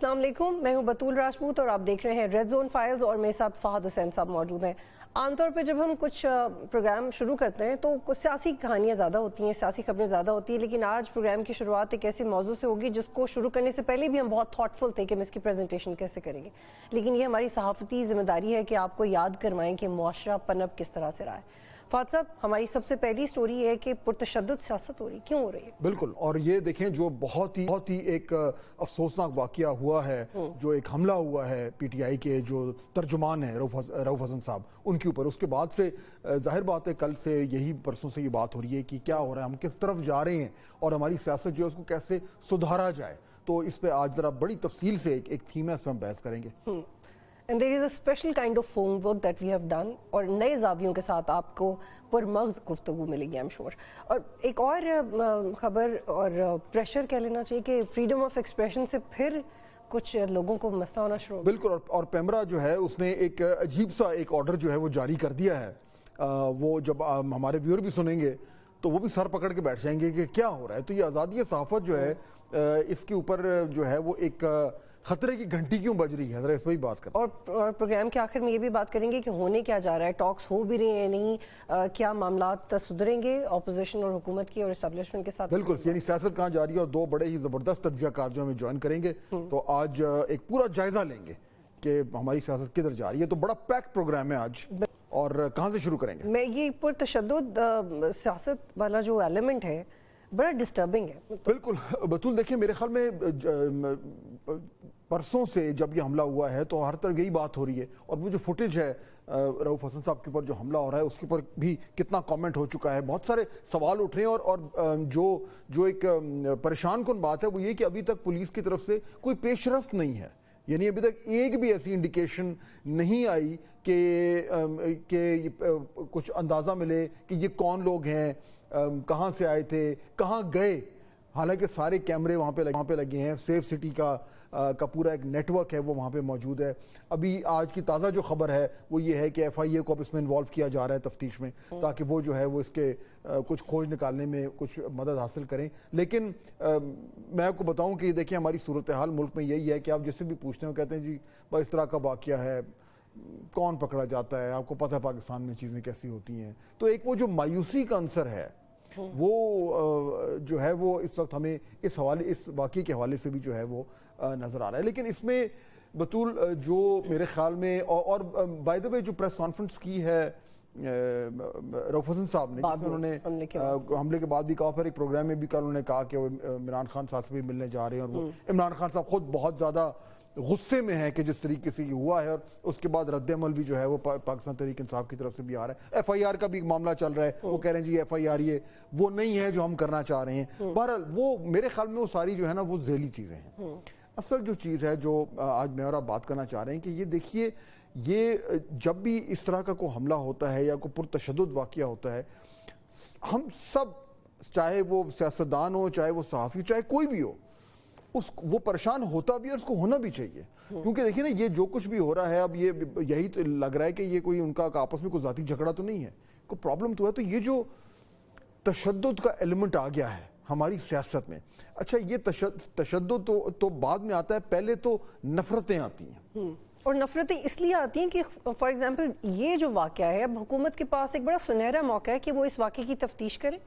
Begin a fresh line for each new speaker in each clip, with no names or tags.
अस्सलाम वालेकुम, मैं हूं बतूल राजपूत और आप देख रहे हैं रेड जोन फाइल्स और मेरे साथ फहद हुसैन साहब मौजूद हैं। आमतौर पे जब हम कुछ प्रोग्राम शुरू करते हैं तो कुछ सियासी कहानियां ज़्यादा होती हैं, सियासी खबरें ज़्यादा होती हैं, लेकिन आज प्रोग्राम की शुरुआत एक ऐसे मौजू से होगी जिसको शुरू करने से पहले भी हम बहुत थॉटफुल थे कि हम इसकी प्रेजेंटेशन कैसे करेंगे। लेकिन ये हमारी सहाफ़ती जिम्मेदारी है कि आपको याद करवाएं कि मुआशरा पनप किस तरह से रहा है। फाद साहब, हमारी सबसे पहली स्टोरी है कि पुरतशद्दुद सियासत हो रही, क्यों हो रही है?
बिल्कुल, और ये देखें जो बहुत ही एक अफसोसनाक वाकया हुआ है, जो एक हमला हुआ है पीटीआई के जो तर्जुमान है रऊफ हसन साहब उनके ऊपर, उसके बाद से जाहिर बात है कल से यही परसों से ये बात हो रही है कि क्या हो रहा है, हम किस तरफ जा रहे हैं और हमारी सियासत जो है उसको कैसे सुधारा जाए। तो इस पे आज जरा बड़ी तफसील से एक थीम है, इस पर हम बहस करेंगे।
And there is a special kind of homework that we have done और नए जावियों के साथ आपको पुरमग़ज़ गुफ्तगू मिलेगी आई एम श्योर। और एक और खबर और प्रेशर कह लेना चाहिए कि फ्रीडम ऑफ एक्सप्रेशन से फिर कुछ लोगों को मसला होना शुरू हो।
बिल्कुल, और पेमरा जो है उसने एक अजीब सा एक ऑर्डर जो है वो जारी कर दिया है। वो जब हमारे व्यूअर भी सुनेंगे तो वो भी सर पकड़ के बैठ जाएंगे कि क्या हो रहा है। तो ये आज़ादी सहाफ़त जो है इसके ऊपर जो है वो एक खतरे की घंटी क्यों बज रही है, जरा इस पर भी बात करें।
और प्रोग्राम के आखिर में ये भी बात करेंगे कि होने क्या जा रहा है, टॉक्स हो भी रहे हैं नहीं, क्या मामलात सुधरेंगे अपोजिशन और हुकूमत की और एस्टेब्लिशमेंट के साथ।
बिल्कुल, यानी सियासत कहाँ जा रही है और दो बड़े ही ज़बरदस्त तज्ज़ियाकार जो हमें ज्वाइन करेंगे। तो आज एक पूरा जायजा लेंगे कि हमारी सियासत किधर जा रही है। तो बड़ा पैक्ड प्रोग्राम है आज, और कहाँ से शुरू करेंगे?
मैं ये पुरतशद्दुद सियासत वाला जो एलिमेंट है बड़ा डिस्टर्बिंग है।
बिल्कुल बतूल, देखिए मेरे ख्याल में परसों से जब ये हमला हुआ है तो हर तरफ यही बात हो रही है, और वो जो फुटेज है रऊफ हसन साहब के ऊपर जो हमला हो रहा है उसके ऊपर भी कितना कमेंट हो चुका है, बहुत सारे सवाल उठ रहे हैं। और जो एक परेशान कौन बात है वो ये कि अभी तक पुलिस की तरफ से कोई पेशरफ्त नहीं है, यानी अभी तक एक भी ऐसी इंडिकेशन नहीं आई कि कुछ अंदाज़ा मिले कि ये कौन लोग हैं, कहाँ से आए थे, कहाँ गए। हालांकि सारे कैमरे वहाँ पे लगे हैं, सेफ सिटी का पूरा एक नेटवर्क है वो वहाँ पे मौजूद है। अभी आज की ताज़ा जो खबर है वो ये है कि FIA को अब इसमें इन्वॉल्व किया जा रहा है तफ्तीश में, ताकि वो जो है वो इसके कुछ खोज निकालने में कुछ मदद हासिल करें। लेकिन मैं आपको बताऊं कि देखिए हमारी सूरत हाल मुल्क में यही है कि आप जिससे भी पूछते हो कहते हैं जी बस इस तरह का वाक़या है, कौन पकड़ा जाता है, आपको पता है पाकिस्तान में चीज़ें कैसी होती हैं। तो एक वो जो मायूसी का अंसर है वो जो है वो इस वक्त हमें इस वाक़ये के हवाले से भी जो है वो नज़र आ रहा है। लेकिन इसमें बतूल जो मेरे ख्याल में और बाय द वे जो प्रेस कॉन्फ्रेंस की है रऊफ हसन साहब ने, उन्होंने हमले के बाद भी कहा, फिर एक प्रोग्राम में भी कल उन्होंने कहा कि वो इमरान खान साहब से भी मिलने जा रहे हैं, और वो इमरान खान साहब खुद बहुत ज़्यादा गुस्से में है कि जिस तरीके से ये हुआ है। और उसके बाद रद्द अमल भी जो है वो पाकिस्तान तहरीक इंसाफ की तरफ से भी आ रहा है। FIR का भी मामला चल रहा है, वो कह रहे हैं जी FIR ये वो नहीं है जो हम करना चाह रहे हैं। बहरहाल वो मेरे ख्याल में वो सारी जो है ना वो ज़ेली चीज़ें हैं। असल जो चीज़ है जो आज मैं और आप बात करना चाह रहे हैं कि ये देखिए, ये जब भी इस तरह का कोई हमला होता है या कोई पुरतशद्दुद वाक़या होता है, हम सब, चाहे वो सियासतदान हो, चाहे वो सहाफ़ी, चाहे कोई भी हो, वो परेशान होता भी है, उसको होना भी चाहिए। क्योंकि देखिए ना, ये जो कुछ भी हो रहा है अब ये यही तो लग रहा है कि ये कोई उनका आपस में कोई ज़ाती झगड़ा तो नहीं है, कोई प्रॉब्लम तो है। तो ये जो तशद्दुद का एलिमेंट आ गया है हमारी सियासत में, अच्छा ये तशद्दुद तो बाद में आता है, पहले तो नफरतें आती हैं।
और नफरतें इसलिए आती हैं कि फॉर एग्जांपल ये जो वाक़या है, अब हुकूमत के पास एक बड़ा सुनहरा मौका है कि वो इस वाक़े की तफ्तीश करे,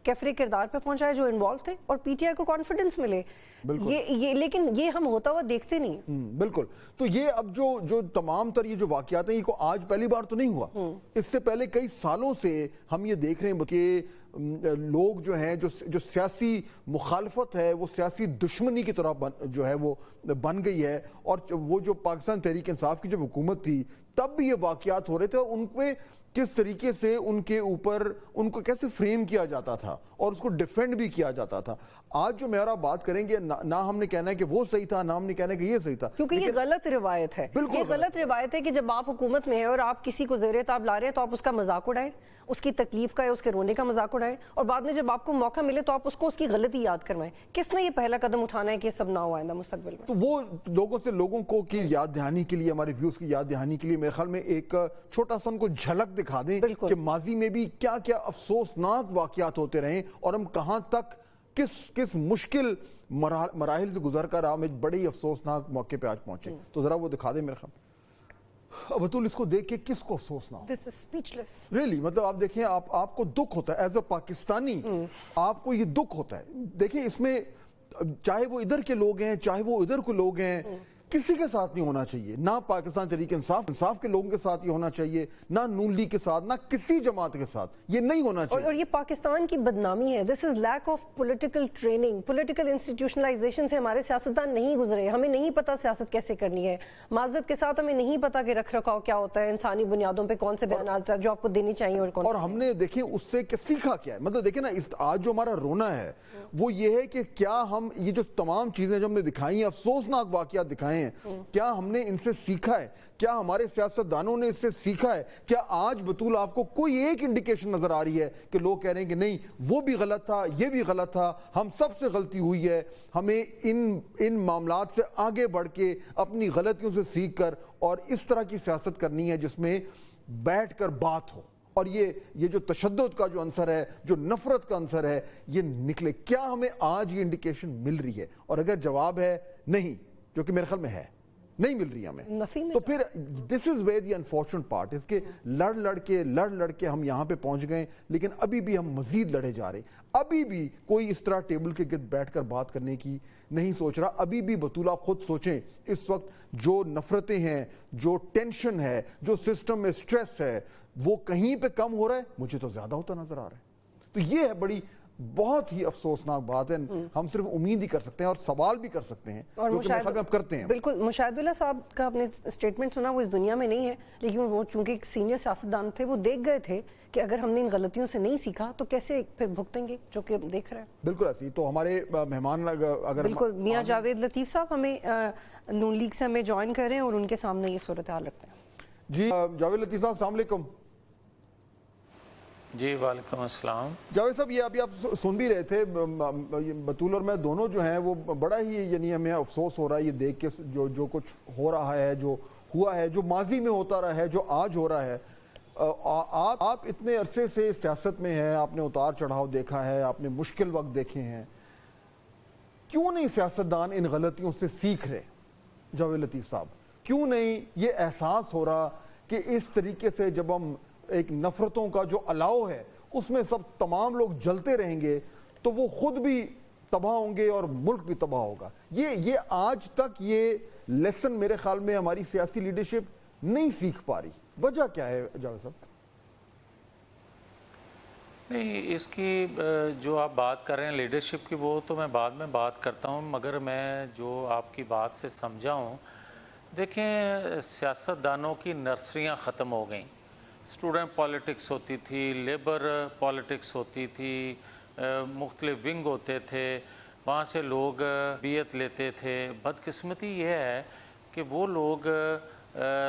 कैफरे किरदार पे पहुंचाए जो इन्वॉल्व थे, और PTI को कॉन्फिडेंस मिले। ये लेकिन ये हम होता हुआ देखते नहीं।
बिल्कुल, तो ये अब जो तमाम तर ये जो वाक़यात हैं, ये को आज पहली बार तो नहीं हुआ, इससे पहले कई सालों से हम ये देख रहे हैं कि लोग जो हैं, जो सियासी मुखालफत है वो सियासी दुश्मनी की तरह जो है वो बन गई है। और वो जो पाकिस्तान तहरीक इंसाफ की जब हुकूमत थी तब भी ये वाक़यात हो रहे थे, और उनपे किस तरीके से उनके ऊपर उनको कैसे फ्रेम किया जाता था और उसको डिफेंड भी किया जाता था। आज जो मेरा बात करेंगे ना हमने कहना है कि वो सही था, ना हमने कहना है कि ये सही था,
क्योंकि ये गलत रिवायत है। ये गलत रिवायत है कि जब आप हुकूमत में है और आप किसी को ज़ेरे ताब ला रहे हैं तो आप उसका मजाक उड़ाएं, उसकी तकलीफ का या उसके रोने का मजाक उड़ाएं, और बाद में जब आपको मौका मिले तो आप उसको उसकी गलती याद करवाएं। किसने ये पहला कदम उठाना है कि सब ना हो आइंदा मुस्तकबिल में?
तो वो लोगों को की याद दहानी के लिए, हमारे व्यूज की याद दहानी के लिए मेरे ख्याल में एक छोटा सा उनको झलक दिखा दें कि माजी में भी क्या क्या अफसोसनाक वाक़यात होते रहे और हम कहाँ तक किस मुश्किल मराहिल से गुजर कर हम एक बड़े ही अफसोसनाक मौके पे आज पहुंचे। तो जरा वो दिखा दे मेरे ख्याल। बतूल इसको देख के किसको अफसोस ना हो?
This is speechless.
रियली मतलब आप देखें, आपको दुख होता है एज अ पाकिस्तानी, आपको ये दुख होता है। देखिए इसमें चाहे वो इधर के लोग हैं चाहे वो इधर के लोग हैं, किसी के साथ नहीं होना चाहिए। ना पाकिस्तान तहरीक इंसाफ के लोगों के साथ ये होना चाहिए, ना नून लीग के साथ, ना किसी जमात के साथ ये नहीं होना चाहिए।
और ये पाकिस्तान की बदनामी है। This is lack of political training, political institutionalization से हमारे सियासतदान नहीं गुजरे। हमें नहीं पता सियासत कैसे करनी है। माजरत के साथ हमें नहीं पता कि रख रखाव क्या होता है, इंसानी बुनियादों पे कौन से बयान जो आपको देनी चाहिए और कौन।
और हमने देखिए उससे सीखा क्या है। मतलब देखिए ना, आज जो हमारा रोना है वो ये है कि क्या हम ये जो तमाम चीजें जो हमने दिखाई हैं, अफसोसनाक वाकयात दिखाए हैं, क्या हमने इनसे सीखा है? क्या हमारे सियासतदानों ने इससे सीखा है? क्या आज बतूल आपको कोई एक इंडिकेशन नजर आ रही है कि लोग कह रहे हैं कि नहीं वो भी गलत था, ये भी गलत था, हम सबसे गलती हुई है, हमें इन मामलात से आगे बढ़ के अपनी गलतियों से सीख कर और इस तरह की सियासत करनी है जिसमें बैठ कर बात हो और ये जो तशद्दुद का जो अंसर है, जो नफरत का अंसर है, ये निकले? क्या हमें आज ये इंडिकेशन मिल रही है? और अगर जवाब है नहीं, जो कि मेरे ख्याल में है, नहीं मिल रही हमें, तो फिर this is where the unfortunate part. इसके लड़ के हम यहां पे पहुंच गए, लेकिन अभी भी हम मजीद लड़े जा रहे। अभी भी कोई इस तरह टेबल के गिर्द बैठकर बात करने की नहीं सोच रहा। अभी भी बतूल आप खुद सोचें, इस वक्त जो नफरतें हैं, जो टेंशन है, जो सिस्टम में स्ट्रेस है, वो कहीं पे कम हो रहा है, मुझे तो ज्यादा होता नजर आ रहा है। तो ये है बड़ी बहुत ही अफसोसनाक बात है। हम सिर्फ उम्मीद ही कर सकते हैं और सवाल भी कर सकते हैं, जो कि मेरे ख्याल में आप करते हैं।
बिल्कुल, मुशाहिदुल्लाह साहब का आपने स्टेटमेंट सुना, वो इस दुनिया में नहीं है, लेकिन वो चूंकि सीनियर सियासतदान थे, वो देख गए थे कि अगर हमने इन गलतियों से नहीं सीखा तो कैसे फिर भुगतेंगे, जो कि देख रहे हैं।
बिल्कुल ऐसी। तो हमारे मेहमान अगर
बिल्कुल मियां जावेद लतीफ साहब हमें नून लीग से हमें ज्वाइन कर रहे हैं और उनके सामने ये सूरत हाल रखते हैं।
जी जावेद लतीफ साहब, अस्सलाम वालेकुम।
जी वालेकुम अस्सलाम।
जावेद साहब, ये अभी आप सुन भी रहे थे, बतूल और मैं दोनों जो हैं वो बड़ा ही यानी हमें अफसोस हो रहा है ये देख के, जो कुछ हो रहा है, जो हुआ है, जो माजी में होता रहा है, जो आज हो रहा है। आप इतने अरसे से सियासत में हैं, आपने उतार चढ़ाव देखा है, आपने मुश्किल वक्त देखे हैं, क्यों नहीं सियासतदान इन गलतियों से सीख रहे? जावेद लतीफ साहब, क्यों नहीं ये एहसास हो रहा कि इस तरीके से जब हम एक नफरतों का जो अलाव है उसमें सब तमाम लोग जलते रहेंगे तो वो खुद भी तबाह होंगे और मुल्क भी तबाह होगा? ये आज तक ये लेसन मेरे ख्याल में हमारी सियासी लीडरशिप नहीं सीख पा रही। वजह क्या है जावेद साहब?
नहीं, इसकी जो आप बात कर रहे हैं लीडरशिप की, वो तो मैं बाद में बात करता हूँ, मगर मैं जो आपकी बात से समझा हूँ, देखें सियासतदानों की नर्सरियाँ ख़त्म हो गई। स्टूडेंट पॉलिटिक्स होती थी, लेबर पॉलिटिक्स होती थी, मुख्तलिफ विंग होते थे, वहाँ से लोग बियत लेते थे। बदकिस्मती ये है कि वो लोग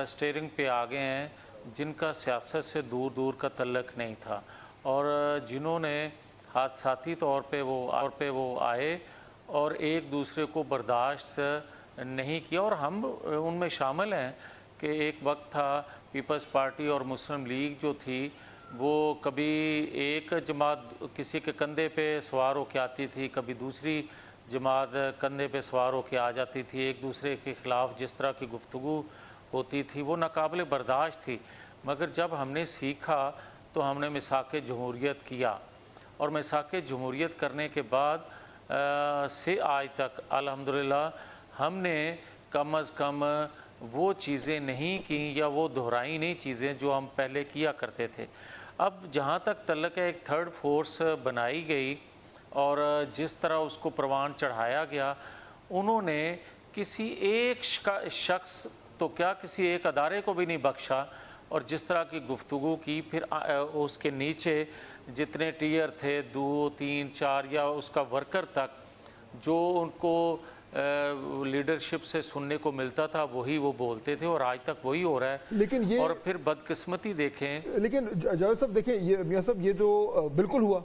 स्टीयरिंग पे आ गए हैं जिनका सियासत से दूर दूर का तल्लक नहीं था, और जिन्होंने हादसाती तौर पे वो आए और एक दूसरे को बर्दाश्त नहीं किया। और हम उनमें शामिल हैं कि एक वक्त था पीपल्स पार्टी और मुस्लिम लीग जो थी, वो कभी एक जमात किसी के कंधे पे सवार होकर आती थी, कभी दूसरी जमात कंधे पे सवार होकर आ जाती थी। एक दूसरे के ख़िलाफ़ जिस तरह की गुफ्तगू होती थी वो नाकाबिल बर्दाश्त थी। मगर जब हमने सीखा तो हमने मिसाक़ जमहूरियत किया, और मिसाक़ जमहूरियत करने के बाद से आज तक अल्हम्दुलिल्लाह हमने कम अज़ कम वो चीज़ें नहीं की या वो दोहराई नहीं चीज़ें जो हम पहले किया करते थे। अब जहाँ तक तल्लक है, एक थर्ड फोर्स बनाई गई और जिस तरह उसको परवान चढ़ाया गया, उन्होंने किसी एक शख्स तो क्या किसी एक अदारे को भी नहीं बख्शा, और जिस तरह की गुफ्तगू की, फिर उसके नीचे जितने टीयर थे 2, 3, 4 या उसका वर्कर तक, जो उनको लीडरशिप से सुनने को मिलता था वही वो बोलते थे, और आज तक वही हो रहा है।
लेकिन ये
और फिर बदकिस्मती देखें,
लेकिन जावेद साहब देखें, ये मियां साहब ये तो बिल्कुल हुआ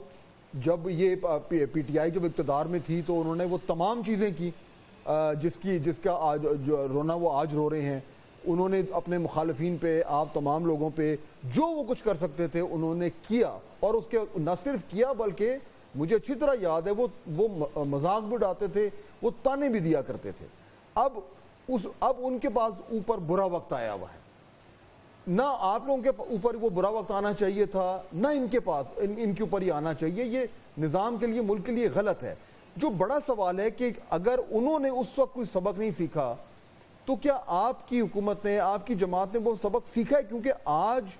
जब ये पीटीआई जब इक़्तिदार में थी तो उन्होंने वो तमाम चीज़ें की जिसका आज जो रोना वो आज रो रहे हैं। उन्होंने अपने मुखालिफिन पे, आप तमाम लोगों पे जो वो कुछ कर सकते थे उन्होंने किया, और उसके न सिर्फ किया बल्कि मुझे अच्छी तरह याद है वो मजाक भी उड़ाते थे, वो ताने भी दिया करते थे। अब उनके पास ऊपर बुरा वक्त आया हुआ है। ना आप लोगों के ऊपर वो बुरा वक्त आना चाहिए था, ना इनके पास इनके ऊपर ही आना चाहिए। ये निज़ाम के लिए, मुल्क के लिए गलत है। जो बड़ा सवाल है कि अगर उन्होंने उस वक्त कोई सबक नहीं सीखा तो क्या आपकी हुकूमत ने, आपकी जमात ने वो सबक सीखा है? क्योंकि आज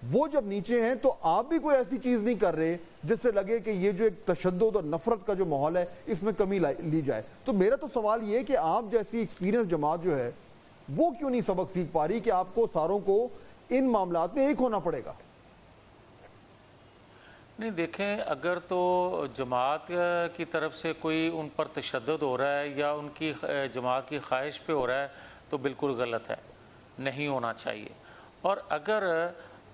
वो जब नीचे हैं तो आप भी कोई ऐसी चीज़ नहीं कर रहे जिससे लगे कि ये जो एक तशद्दुद और नफरत का जो माहौल है इसमें कमी ली जाए। तो मेरा तो सवाल ये है कि आप जैसी एक्सपीरियंस जमात जो है वो क्यों नहीं सबक सीख पा रही कि आपको सारों को इन मामलात में एक होना पड़ेगा?
नहीं, देखें, अगर तो जमात की तरफ से कोई उन पर तशद्दुद हो रहा है या उनकी जमात की ख्वाहिश पे हो रहा है तो बिल्कुल गलत है, नहीं होना चाहिए। और अगर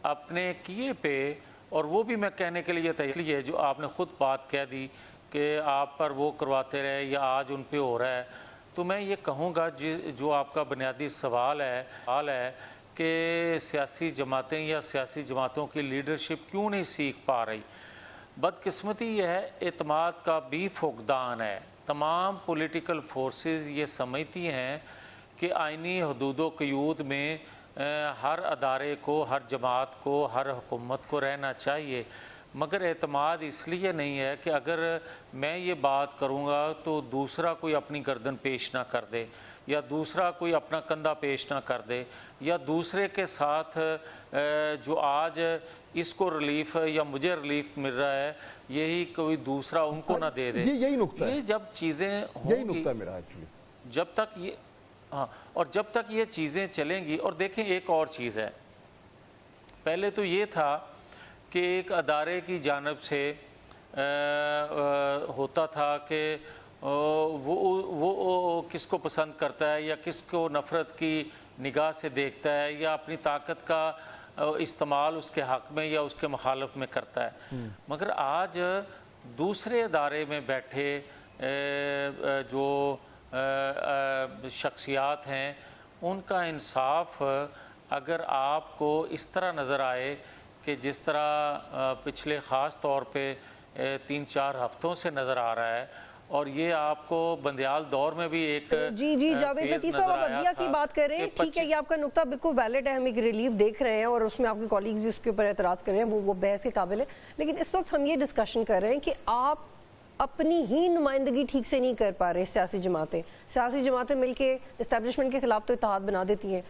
अपने किए पे, और वो भी मैं कहने के लिए तैयार है, जो आपने ख़ुद बात कह दी कि आप पर वो करवाते रहे या आज उन पे हो रहा है, तो मैं ये कहूँगा जो आपका बुनियादी सवाल है कि सियासी जमातें या सियासी जमातों की लीडरशिप क्यों नहीं सीख पा रही। बदकिस्मती यह है, एतमाद का भी फुकदान है। तमाम पॉलिटिकल फोर्सेस ये समझती हैं कि आइनी हदूदो क़यूद में हर अदारे को, हर जमात को, हर हुकूमत को रहना चाहिए, मगर एतमाद इसलिए नहीं है कि अगर मैं ये बात करूँगा तो दूसरा कोई अपनी गर्दन पेश ना कर दे, या दूसरा कोई अपना कंधा पेश ना कर दे, या दूसरे के साथ जो आज इसको रिलीफ या मुझे रिलीफ मिल रहा है यही कोई दूसरा उनको ना दे दे।
यही नुक्ता है।
ये जब चीज़ें
यही नुक्ता है मेरा एक्चुअली।
जब तक ये, हाँ, और जब तक ये चीज़ें चलेंगी। और देखें, एक और चीज़ है, पहले तो ये था कि एक अदारे की जानिब से होता था कि वो किसको पसंद करता है या किसको नफ़रत की निगाह से देखता है या अपनी ताकत का इस्तेमाल उसके हक़ में या उसके मुखालफ में करता है। मगर आज दूसरे अदारे में बैठे जो शख्सियात हैं, उनका इंसाफ अगर आपको इस तरह नज़र आए कि जिस तरह पिछले ख़ास तौर पे 3-4 हफ्तों से नज़र आ रहा है, और ये आपको बंदियाल दौर में भी एक
जी जावेद लतीफ़ साहब, आप अदलिया की बात कर रहे हैं, ठीक है, ये आपका नुक्ता बिल्कुल वैलिड है, हम एक रिलीफ देख रहे हैं और उसमें आपके कॉलीग्स भी उसके ऊपर एतराज़ कर रहे हैं, वो बहस के काबिल है। लेकिन इस वक्त हम ये डिस्कशन कर रहे हैं कि आप अपनी ही नुमाइंदगी ठीक से नहीं कर पा रहे। सियासी जमातें मिलके इस्टेब्लिशमेंट के खिलाफ तो इत्तेहाद बना देती हैं,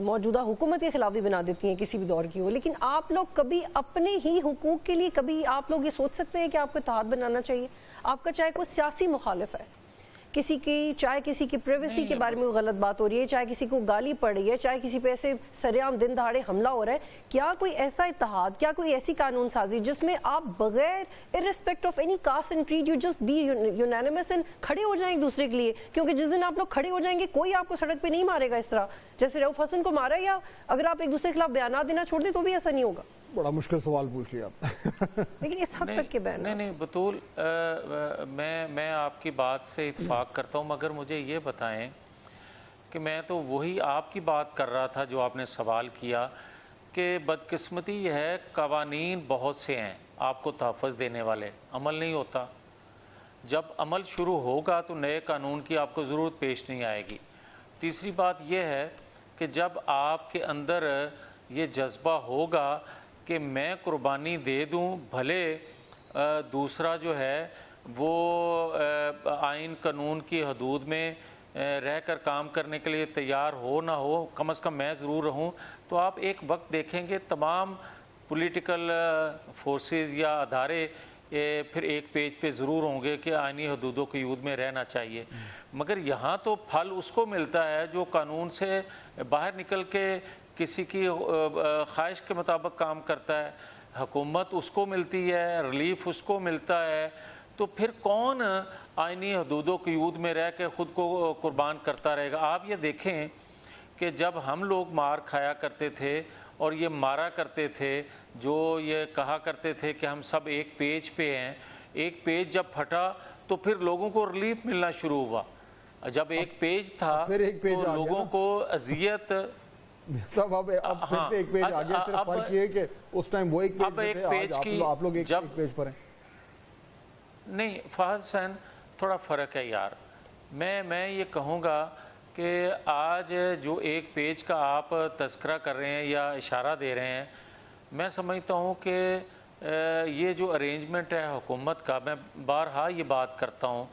मौजूदा हुकूमत के खिलाफ भी बना देती हैं, किसी भी दौर की हो। लेकिन आप लोग कभी अपने ही हुकूक के लिए कभी आप लोग ये सोच सकते हैं कि आपको इत्तेहाद बनाना चाहिए? आपका चाहे कोई सियासी मुखालिफ है, किसी की चाहे किसी की प्राइवेसी के बारे में गलत बात हो रही है, चाहे किसी को गाली पड़ रही है, चाहे किसी पे ऐसे सरेआम दिन दहाड़े हमला हो रहा है, क्या कोई ऐसा इत्तेहाद, क्या कोई ऐसी कानून साजी जिसमें आप बगैर irrespective of any caste and creed you just be unanimous and खड़े हो जाएं एक दूसरे के लिए? क्योंकि जिस दिन आप लोग खड़े हो जाएंगे कोई आपको सड़क पे नहीं मारेगा इस तरह जैसे रऊफ हसन को मारा, या अगर आप एक दूसरे के खिलाफ बयान देना छोड़ दें तो भी ऐसा नहीं होगा।
बड़ा मुश्किल सवाल पूछ लिया आपने।
लेकिन इस हद तक के बयान
नहीं बतूल, मैं आपकी बात से इत्तेफाक करता हूँ, मगर मुझे ये बताएं कि मैं तो वही आपकी बात कर रहा था जो आपने सवाल किया कि बदकिस्मती यह है, कवानीन बहुत से हैं आपको तहफ़्फ़ुज़ देने वाले, अमल नहीं होता। जब अमल शुरू होगा तो नए कानून की आपको ज़रूरत पेश नहीं आएगी। तीसरी बात यह है कि जब आपके अंदर ये जज्बा होगा कि मैं कुर्बानी दे दूं, भले दूसरा जो है वो आइन कानून की हदूद में रहकर काम करने के लिए तैयार हो ना हो, कम से कम मैं ज़रूर रहूं, तो आप एक वक्त देखेंगे तमाम पॉलिटिकल फोर्सेस या अदारे फिर एक पेज पे ज़रूर होंगे कि आइनी हदूदों की यूद में रहना चाहिए। मगर यहाँ तो फल उसको मिलता है जो कानून से बाहर निकल के किसी की ख्वाहिश के मुताबिक काम करता है, हुकूमत उसको मिलती है, रिलीफ उसको मिलता है। तो फिर कौन आइनी हदूदों की यूद में रह के ख़ुद को कुर्बान करता रहेगा? आप ये देखें कि जब हम लोग मार खाया करते थे और ये मारा करते थे, जो ये कहा करते थे कि हम सब एक पेज पे हैं, एक पेज जब फटा तो फिर लोगों को रिलीफ मिलना शुरू हुआ। जब एक पेज था
फिर एक पेज
तो लोगों को अजियत
सब अब फिर से एक पेज आ गया। सिर्फ फर्क ये है कि उस टाइम वो एक पेज पे थे, आज आप लोग एक पेज पर हैं।
नहीं फहद हुसैन, थोड़ा फ़र्क है यार। मैं ये कहूँगा कि आज जो एक पेज का आप तज़किरा कर रहे हैं या इशारा दे रहे हैं, मैं समझता हूँ कि ये जो अरेंजमेंट है हुकूमत का, मैं बारहा ये बात करता हूँ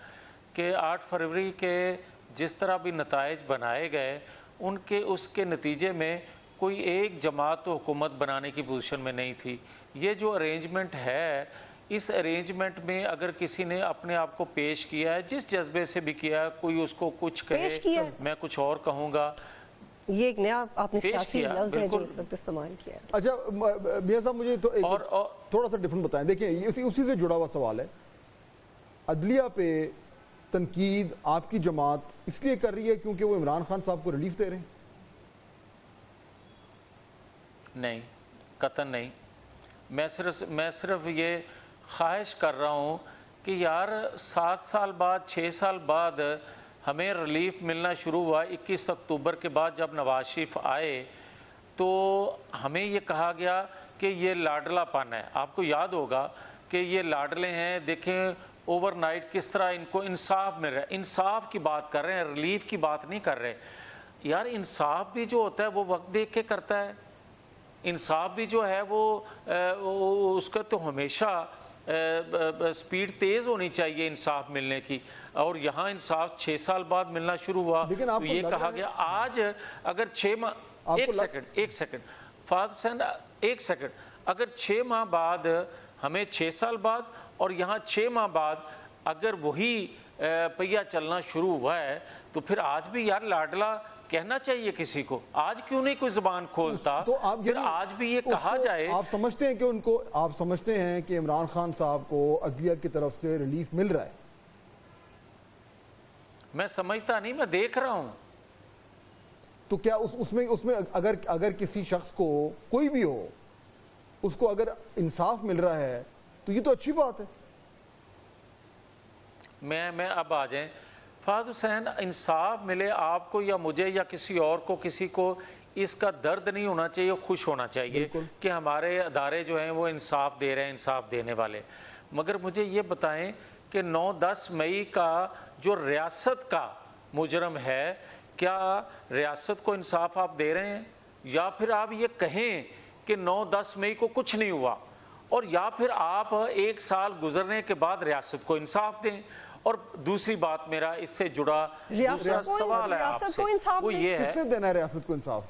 कि 8 फरवरी के जिस तरह भी नताइज बनाए गए, उनके उसके नतीजे में कोई एक जमात तो हुकूमत बनाने की पोजीशन में नहीं थी। ये जो अरेंजमेंट है, इस अरेंजमेंट में अगर किसी ने अपने आप को पेश किया है, जिस जज्बे से भी किया है, कोई उसको कुछ कहे, मैं कुछ और कहूँगा,
ये एक नया आपने सियासी लफ्ज़ है जो इस वक्त इस्तेमाल किया है।
अच्छा मियां साहब, मुझे तो एक थोड़ा सा डिफरेंट बताएं। देखिए उसी से जुड़ा हुआ सवाल है, अदलिया पे तनकीद आपकी जमात इसलिए कर रही है क्योंकि वो इमरान खान साहब को रिलीफ दे रहे हैं?
नहीं, कतन नहीं। मैं सिर्फ ये ख्वाहिश कर रहा हूँ कि यार 7 साल बाद 6 साल बाद हमें रिलीफ मिलना शुरू हुआ। 21 अक्टूबर के बाद जब नवाज शरीफ आए तो हमें ये कहा गया कि ये लाडलापन है। आपको याद होगा कि ये लाडले हैं, देखें ओवरनाइट किस तरह इनको इंसाफ मिल रहा है। इंसाफ की बात कर रहे हैं, रिलीफ की बात नहीं कर रहे। यार इंसाफ भी जो होता है वो वक्त देख के करता है। इंसाफ भी जो है वो उसका तो हमेशा स्पीड तेज़ होनी चाहिए इंसाफ मिलने की, और यहाँ इंसाफ 6 साल बाद मिलना शुरू हुआ। तो ये कहा गया आज अगर 6 माह, एक सेकंड फहद हुसैन, एक सेकंड, अगर 6 माह बाद हमें 6 साल बाद और यहाँ 6 माह बाद अगर वही पहिया चलना शुरू हुआ है, तो फिर आज भी यार लाडला कहना चाहिए किसी को। आज क्यों नहीं कोई जुबान खोलता?
तो आप
फिर आज भी ये कहा जाए।
आप समझते हैं कि उनको, आप समझते हैं कि इमरान खान साहब को अदलिया की तरफ से रिलीफ मिल रहा है?
मैं समझता नहीं, मैं देख रहा हूं।
तो क्या उसमें अगर किसी शख्स को, कोई भी हो, उसको अगर इंसाफ मिल रहा है तो ये तो अच्छी बात है।
मैं अब आ जाएं फहद हुसैन, इंसाफ मिले आपको या मुझे या किसी और को, किसी को इसका दर्द नहीं होना चाहिए, खुश होना चाहिए कि हमारे अदारे जो हैं वो इंसाफ दे रहे हैं, इंसाफ देने वाले। मगर मुझे ये बताएं कि 9-10 मई का जो रियासत का मुजरम है, क्या रियासत को इंसाफ आप दे रहे हैं? या फिर आप ये कहें कि 9-10 मई को कुछ नहीं हुआ, और या फिर आप 1 साल गुजरने के बाद रियासत को इंसाफ दें। और दूसरी बात, मेरा इससे जुड़ा दूसरा सवाल है आपसे, वो ये है,
किसने देना है रियासत को इंसाफ?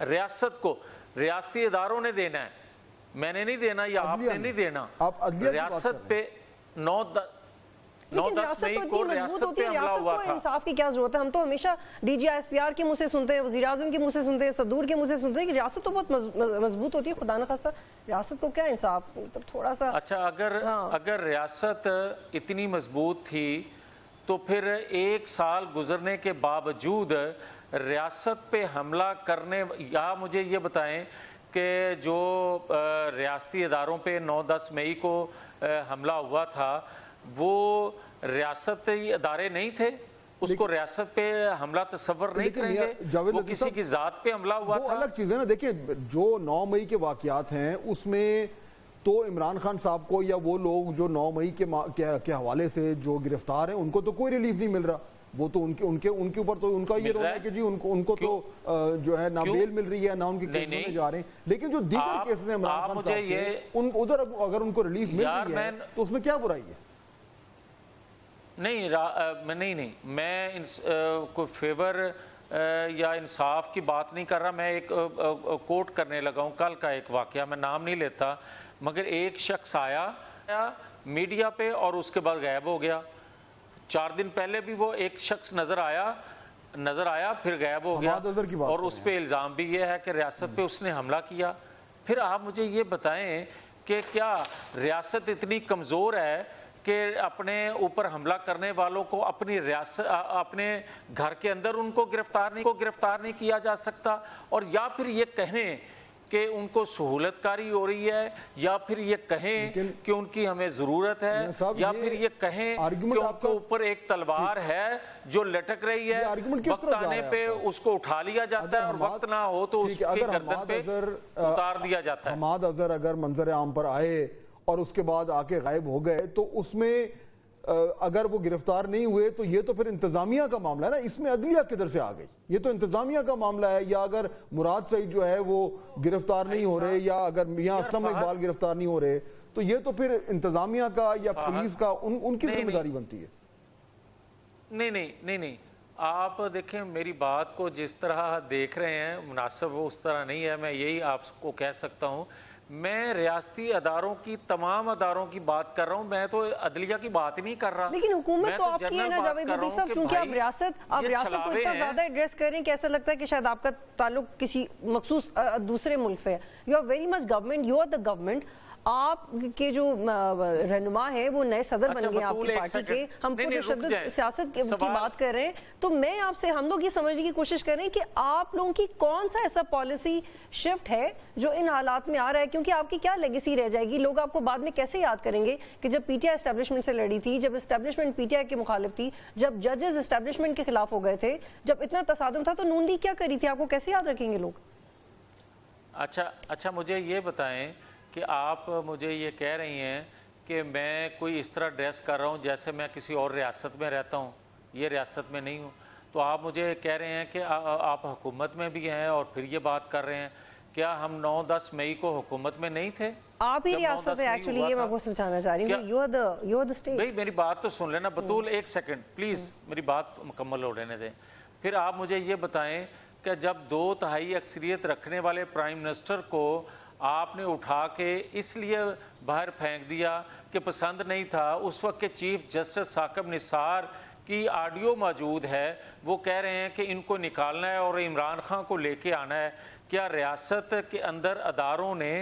रियासत को रियासती इदारों ने देना है, मैंने नहीं देना या आपने नहीं देना। रियासत पे 9-10
रियासत तो इतनी मजबूत होती है, रियासत को इंसाफ की क्या जरूरत है? हम तो हमेशा DGISPR के मुंह से सुनते हैं, वज़ीर आज़म के मुंह से सुनते हैं, सदूर के मुंह से सुनते हैं कि रियासत तो बहुत मजबूत होती है। खुदा न खास्ता रियासत को क्या इंसाफ? मतलब थोड़ा सा
अच्छा, अगर रियासत इतनी मजबूत थी तो फिर 1 साल गुजरने के बावजूद रियासत पे हमला करने, या मुझे ये बताएं कि जो रियासती इदारों पे 9-10 मई को हमला हुआ था, वो रियासती इदारे नहीं थे? उसको रियासत पे हमला तस्वर नहीं करेंगे? वो किसी की जात पे हमला हुआ था,
अलग चीज है ना। देखिए जो 9 मई के वाकयात हैं उसमें तो इमरान खान साहब को या वो लोग जो 9 मई के हवाले से जो गिरफ्तार हैं उनको तो कोई रिलीफ नहीं मिल रहा। वो तो उनके ऊपर तो उनका ये रोना है कि जी उनको तो जो है ना बेल मिल रही है ना उनके केस होने जा रहे हैं। लेकिन जो दीगर केसेस हैं इमरान खान साहब के, उधर अगर उनको रिलीफ मिल रही है तो उसमें क्या बुराई है?
नहीं, मैं कोई फेवर या इंसाफ की बात नहीं कर रहा। मैं एक कोट करने लगा हूँ कल का एक वाकया, मैं नाम नहीं लेता, मगर एक शख्स आया मीडिया पे और उसके बाद गायब हो गया। 4 दिन पहले भी वो एक शख्स नजर आया फिर गायब हो गया, और उस पे इल्ज़ाम भी ये है कि रियासत पे उसने हमला किया। फिर आप मुझे ये बताएं कि क्या रियासत इतनी कमज़ोर है कि अपने ऊपर हमला करने वालों को अपनी रियासत, अपने घर के अंदर उनको गिरफ्तार नहीं किया जा सकता? और या फिर ये कहें कि उनको सहूलतकारी हो रही है, या फिर ये कहें कि उनकी हमें जरूरत है, या फिर ये कहें कि उनके ऊपर एक तलवार है जो लटक रही है, वक्त आने पे उसको उठा लिया जाता है और वक्त ना हो तो उसकी गर्दन पे उतार दिया जाता है।
हमाद अजहर अगर मंजर आम पर आए اور اس کے بعد آ کے غائب ہو گئے، تو اس میں اگر وہ گرفتار نہیں ہوئے تو یہ تو پھر انتظامیہ کا معاملہ ہے نا، اس میں عدلیہ کدھر سے آ گئی؟ یہ تو انتظامیہ کا معاملہ ہے. یا اگر مراد سعید جو ہے وہ گرفتار نہیں ہو رہے، یا اگر میاں اسلم اقبال گرفتار نہیں ہو رہے، تو یہ تو پھر انتظامیہ کا یا پولیس کا ان کی ذمہ داری بنتی ہے.
نہیں آپ دیکھیں میری بات کو جس طرح دیکھ رہے ہیں مناسب وہ اس طرح نہیں ہے. میں یہی آپ کو کہہ سکتا ہوں، میں ریاستی اداروں کی تمام اداروں کی بات کر رہا ہوں، میں تو عدلیہ کی بات نہیں کر رہا.
لیکن حکومت تو آپ کی ہے نا جاوید لطیف صاحب، چونکہ آپ ریاست کو اتنا زیادہ ایڈریس کر رہے ہیں کہ ایسا لگتا ہے کہ شاید آپ کا تعلق کسی مخصوص دوسرے ملک سے ہے. You are very much government, you are the government. آپ کے جو رہنما ہیں وہ نئے صدر بن گئے آپ کی پارٹی کے. ہم پرتشدد سیاست کی بات کر رہے ہیں، تو میں آپ سے ہم لوگ یہ سمجھنے کی کوشش کر رہے ہیں کہ آپ لوگوں کی کون سا ایسا پالیسی شفٹ ہے جو ان حالات میں آ رہا ہے، کیونکہ آپ کی کیا لیگیسی رہ جائے گی؟ لوگ آپ کو بعد میں کیسے یاد کریں گے کہ جب پی ٹی آئی اسٹیبلشمنٹ سے لڑی تھی، جب اسٹیبلشمنٹ پی ٹی آئی کے مخالف تھی، جب ججز اسٹیبلشمنٹ کے خلاف ہو گئے تھے، جب اتنا تصادم تھا، تو نون لیگ کیا کری تھی؟ آپ کو کیسے یاد رکھیں گے لوگ؟
اچھا مجھے یہ بتائیں کہ آپ مجھے یہ کہہ رہی ہیں کہ میں کوئی اس طرح ڈریس کر رہا ہوں جیسے میں کسی اور ریاست میں رہتا ہوں، یہ ریاست میں نہیں ہوں. تو آپ مجھے کہہ رہے ہیں کہ آپ حکومت میں بھی ہیں اور پھر یہ بات کر رہے ہیں. کیا ہم 9-10 مئی کو حکومت میں نہیں تھے؟
آپ ہی ریاست ہے ایکچولی، یہ میں کو سمجھانا چاہ رہی ہوں. You are the state.
بھائی میری بات تو سن لینا بطول، ایک سیکنڈ پلیز میری بات مکمل ہو لینے دیں. پھر آپ مجھے یہ بتائیں کہ جب 2/3 اکثریت رکھنے والے پرائم منسٹر کو آپ نے اٹھا کے اس لیے باہر پھینک دیا کہ پسند نہیں تھا، اس وقت کے چیف جسٹس ثاقب نثار کی آڈیو موجود ہے، وہ کہہ رہے ہیں کہ ان کو نکالنا ہے اور عمران خان کو لے کے آنا ہے. کیا ریاست کے اندر اداروں نے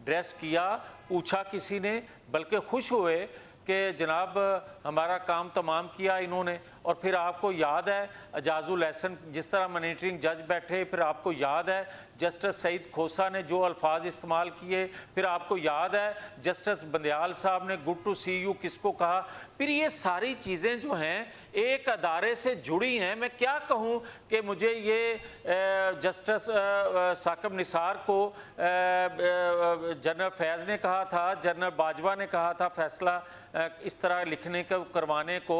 ڈریس کیا؟ پوچھا کسی نے؟ بلکہ خوش ہوئے کہ جناب ہمارا کام تمام کیا انہوں نے. اور پھر آپ کو یاد ہے اعجاز الاحسن جس طرح مانیٹرنگ جج بیٹھے، پھر آپ کو یاد ہے جسٹس سعید کھوسا نے جو الفاظ استعمال کیے، پھر آپ کو یاد ہے جسٹس بندیال صاحب نے گڈ ٹو سی یو کس کو کہا. پھر یہ ساری چیزیں جو ہیں ایک ادارے سے جڑی ہیں. میں کیا کہوں کہ مجھے یہ جسٹس ثاقب نثار کو جنرل فیض نے کہا تھا، جنرل باجوہ نے کہا تھا فیصلہ اس طرح لکھنے کو کروانے کو،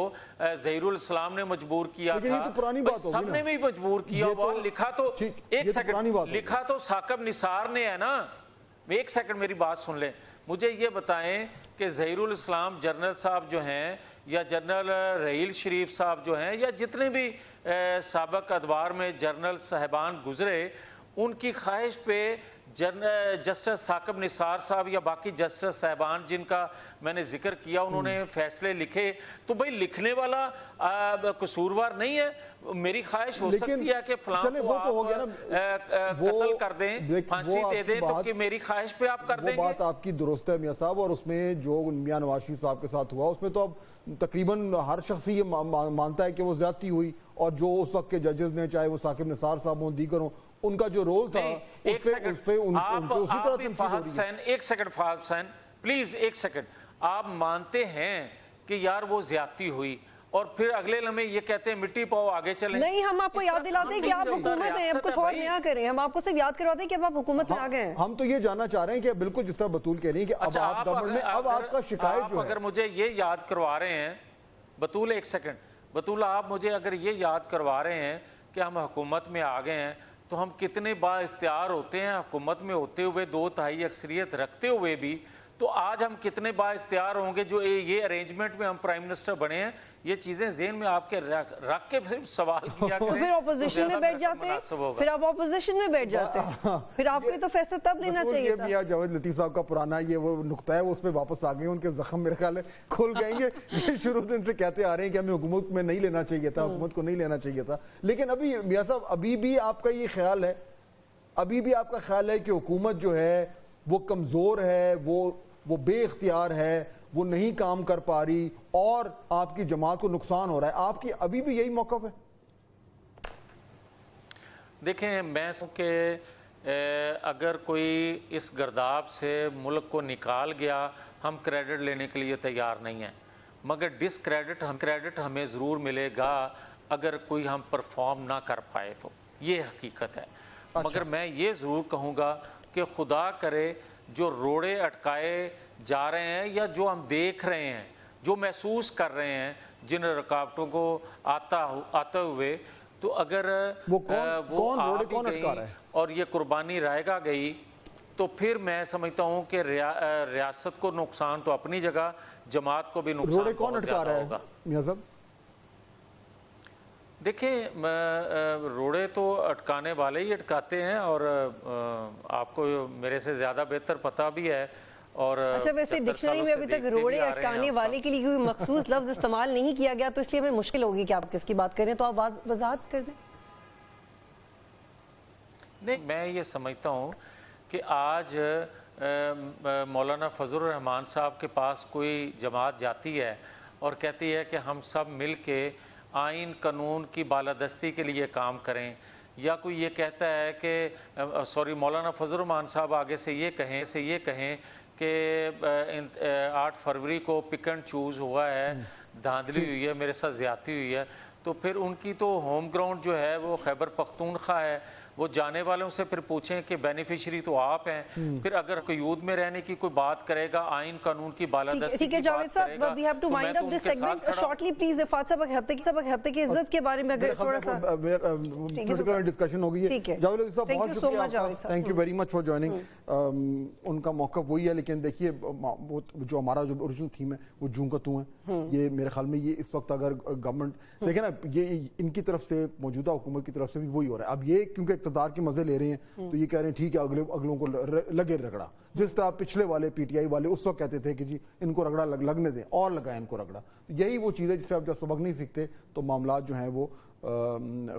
ظہیر الاسلام نے مجبور کیا تھا، سب نے بھی مجبور کیا. وہ لکھا تو ایک سیکنڈ لکھا تو ثاقب نثار نے ہے نا. ایک سیکنڈ میری بات سن لیں. مجھے یہ بتائیں کہ ظہیر الاسلام جنرل صاحب جو ہیں یا جنرل رحیل شریف صاحب جو ہیں یا جتنے بھی سابق ادوار میں جنرل صاحبان گزرے، ان کی خواہش پہ جسٹس ثاقب نثار صاحب یا باقی جسٹس صاحبان جن کا میں نے ذکر کیا انہوں نے فیصلے لکھے. تو بھئی لکھنے والا قصوروار نہیں ہے. میری خواہش ہو سکتی ہے کہ فلاں کو آپ قتل کر دیں، پھانسی دے دیں، تو کہ میری خواہش پہ آپ کر دیں گے.
وہ بات آپ کی درست ہے میاں صاحب، اور اس میں جو میاں نواز شریف صاحب کے ساتھ ہوا اس میں تو اب تقریباً ہر شخص یہ مانتا ہے کہ وہ زیادتی ہوئی، اور جو اس وقت کے ججز نے، چاہے وہ ثاقب نثار صاحب ہوں دیگر ہوں، ان کا جو رول تھا اس پہ ان کو اسی طرح تنقید ہو رہی ہے.
ایک سیکنڈ فہد حسین پلیز ایک سیکنڈ. آپ مانتے ہیں کہ یار وہ زیادتی ہوئی اور پھر اگلے لمحے یہ کہتے ہیں مٹی پاؤ آگے چلیں؟
نہیں، ہم آپ کو یاد دلاتے ہیں کہ آپ حکومت ہیں، اب کچھ اور نیا کریں. ہم آپ کو صرف یاد کرواتے ہیں کہ اب آپ حکومت میں آ گئے ہیں.
ہم تو یہ جاننا چاہ رہے ہیں کہ بالکل جس طرح بطول کہہ رہی ہیں کہ اب آپ گورنمنٹ میں، اب آپ کا شکایت جو ہے،
اگر مجھے یہ یاد کروا رہے ہیں بطول، ایک سیکنڈ بطول، آپ مجھے اگر یہ یاد کروا رہے ہیں کہ ہم حکومت میں آ گئے ہیں، تو ہم کتنے با اختیار ہوتے ہیں حکومت میں ہوتے ہوئے، 2/3 اکثریت رکھتے ہوئے بھی. تو آج ہم کتنے با اختیار ہوں گے جو یہ ارینجمنٹ میں ہم پرائم منسٹر بنے ہیں. یہ چیزیں ذہن میں آپ کے رکھ کے پھر سوال کیا
تو پھر اپوزیشن میں بیٹھ جاتے ہیں، پھر آپ اپوزیشن میں بیٹھ جاتے ہیں، پھر آپ کو تو فیصلہ تب لینا چاہیے تھا.
میاں جاوید لطیف صاحب کا پرانا یہ وہ نقطہ ہے، وہ اس پہ واپس آ گئے، ان کے زخم میرے خیال ہے کھل گئے. یہ شروع دن سے کہتے آ رہے ہیں کہ ہمیں حکومت میں نہیں لینا چاہیے تھا، حکومت کو نہیں لینا چاہیے تھا. لیکن ابھی میاں صاحب ابھی بھی آپ کا یہ خیال ہے، ابھی بھی آپ کا خیال ہے کہ حکومت جو ہے وہ کمزور ہے، وہ بے اختیار ہے، وہ نہیں کام کر پا رہی اور آپ کی جماعت کو نقصان ہو رہا ہے؟ آپ کی ابھی بھی یہی موقف ہے؟
دیکھیں میں کہ اگر کوئی اس گرداب سے ملک کو نکال گیا، ہم کریڈٹ لینے کے لیے تیار نہیں ہیں، مگر کریڈٹ ہمیں ضرور ملے گا اگر کوئی ہم پرفارم نہ کر پائے تو. یہ حقیقت ہے. مگر میں یہ ضرور کہوں گا کہ خدا کرے جو روڑے اٹکائے جا رہے ہیں یا جو ہم دیکھ رہے ہیں, جو محسوس کر رہے ہیں جن رکاوٹوں کو آتے ہوئے, تو اگر وہ آ بھی گئی اور یہ قربانی رائے گا گئی تو پھر میں سمجھتا ہوں کہ ریاست کو نقصان تو اپنی جگہ, جماعت کو بھی نقصان بہت زیادہ ہوگا.
میاں صاحب
دیکھیں, روڑے تو اٹکانے والے ہی اٹکاتے ہیں, اور آپ کو میرے سے زیادہ بہتر پتہ بھی ہے. اور
اچھا, ویسے ڈکشنری میں ابھی تک روڑے اٹکانے والے کے لیے کوئی مخصوص لفظ استعمال نہیں کیا گیا, تو اس لیے ہمیں مشکل ہوگی کہ آپ کس کی بات کریں, تو آپ وضاحت کر دیں.
نہیں, میں یہ سمجھتا ہوں کہ آج مولانا فضل الرحمان صاحب کے پاس کوئی جماعت جاتی ہے اور کہتی ہے کہ ہم سب مل کے آئین قانون کی بالادستی کے لیے کام کریں, یا کوئی یہ کہتا ہے کہ مولانا فضل الرحمان صاحب آگے سے یہ کہیں کہ 8 فروری کو پک اینڈ چوز ہوا ہے, دھاندلی ہوئی ہے, میرے ساتھ زیادتی ہوئی ہے, تو پھر ان کی تو ہوم گراؤنڈ جو ہے وہ خیبر پختونخوا ہے. وہ جانے والوں سے پھر پوچھیں کہ بینیفیشری تو آپ ہیں. پھر اگر قیود میں رہنے کی کوئی بات کرے گا, آئین قانون کی بالادستی کی بات کرے گا,
we have to wind up this segment shortly please. افات صاحب, ہفتے کی عزت کے بارے میں اگر تھوڑا سا
ڈسکشن ہو گئی ہے. جاوید صاحب بہت شکریہ آپ کا, thank you very much for joining. ان کا موقف وہی ہے, لیکن دیکھیے جو ہمارا جو اوریجنل تھیم ہے وہ جوں کا توں ہے. یہ میرے خیال میں یہ اس وقت اگر گورنمنٹ دیکھیں نا, یہ ان کی طرف سے موجودہ حکومت کی طرف سے بھی وہی ہو رہا ہے. اب یہ کیونکہ اقتدار کے مزے لے رہے ہیں تو یہ کہہ رہے ہیں ٹھیک ہے اگلوں کو لگے رگڑا, جس طرح پچھلے والے پی ٹی آئی والے اس وقت کہتے تھے کہ جی ان کو رگڑا لگنے دیں, اور لگائیں ان کو رگڑا. یہی وہ چیز ہے جس سے آپ جب سبق نہیں سیکھتے تو معاملات جو ہیں وہ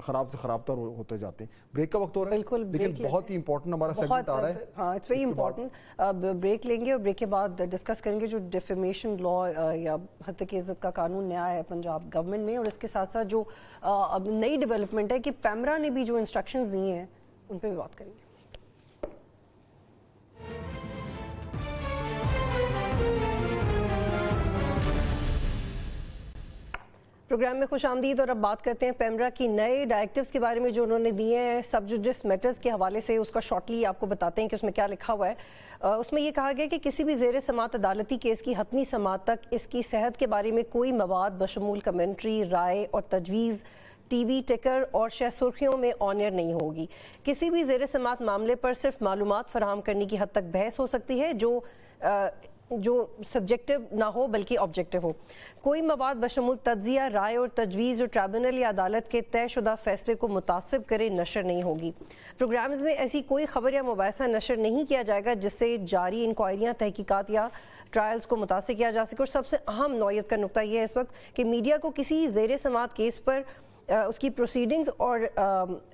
خراب سے خراب تر ہوتے جاتے ہیں. بریک کا وقت ہو رہا ہے, لیکن بہت ہی امپورٹنٹ ہمارا سیگمنٹ آ رہا ہے.
ہاں, اٹس ویری امپورٹنٹ. بریک لیں گے اور بریک کے بعد ڈسکس کریں گے جو ڈیفیمیشن لا یا حتیٰ کہ عزت کا قانون نیا ہے پنجاب گورنمنٹ میں, اور اس کے ساتھ ساتھ جو اب نئی ڈیولپمنٹ ہے کہ پیمرا نے بھی جو انسٹرکشنز دی ہیں ان پہ بھی بات کریں گے. پروگرام میں خوش آمدید, اور اب بات کرتے ہیں پیمرا کی نئے ڈائریکٹیوز کے بارے میں جو انہوں نے دیے ہیں سب جوڈس میٹرز کے حوالے سے. اس کا شارٹلی آپ کو بتاتے ہیں کہ اس میں کیا لکھا ہوا ہے. اس میں یہ کہا گیا کہ کسی بھی زیر سماعت عدالتی کیس کی حتمی سماعت تک اس کی صحت کے بارے میں کوئی مواد بشمول کمنٹری, رائے اور تجویز ٹی وی, ٹکر اور شہ سرخیوں میں آن ایئر نہیں ہوگی. کسی بھی زیر سماعت معاملے پر صرف معلومات فراہم کرنے کی حد تک بحث ہو سکتی ہے جو سبجیکٹو نہ ہو بلکہ آبجیکٹو ہو. کوئی مواد بشمول تجزیہ, رائے اور تجویز جو ٹریبونل یا عدالت کے طے شدہ فیصلے کو متعصب کرے نشر نہیں ہوگی. پروگرامز میں ایسی کوئی خبر یا مباحثہ نشر نہیں کیا جائے گا جس سے جاری انکوائریاں, تحقیقات یا ٹرائلز کو متاثر کیا جا سکے. اور سب سے اہم نوعیت کا نقطہ یہ ہے اس وقت کہ میڈیا کو کسی زیر سماعت کیس پر اس کی پروسیڈنگز اور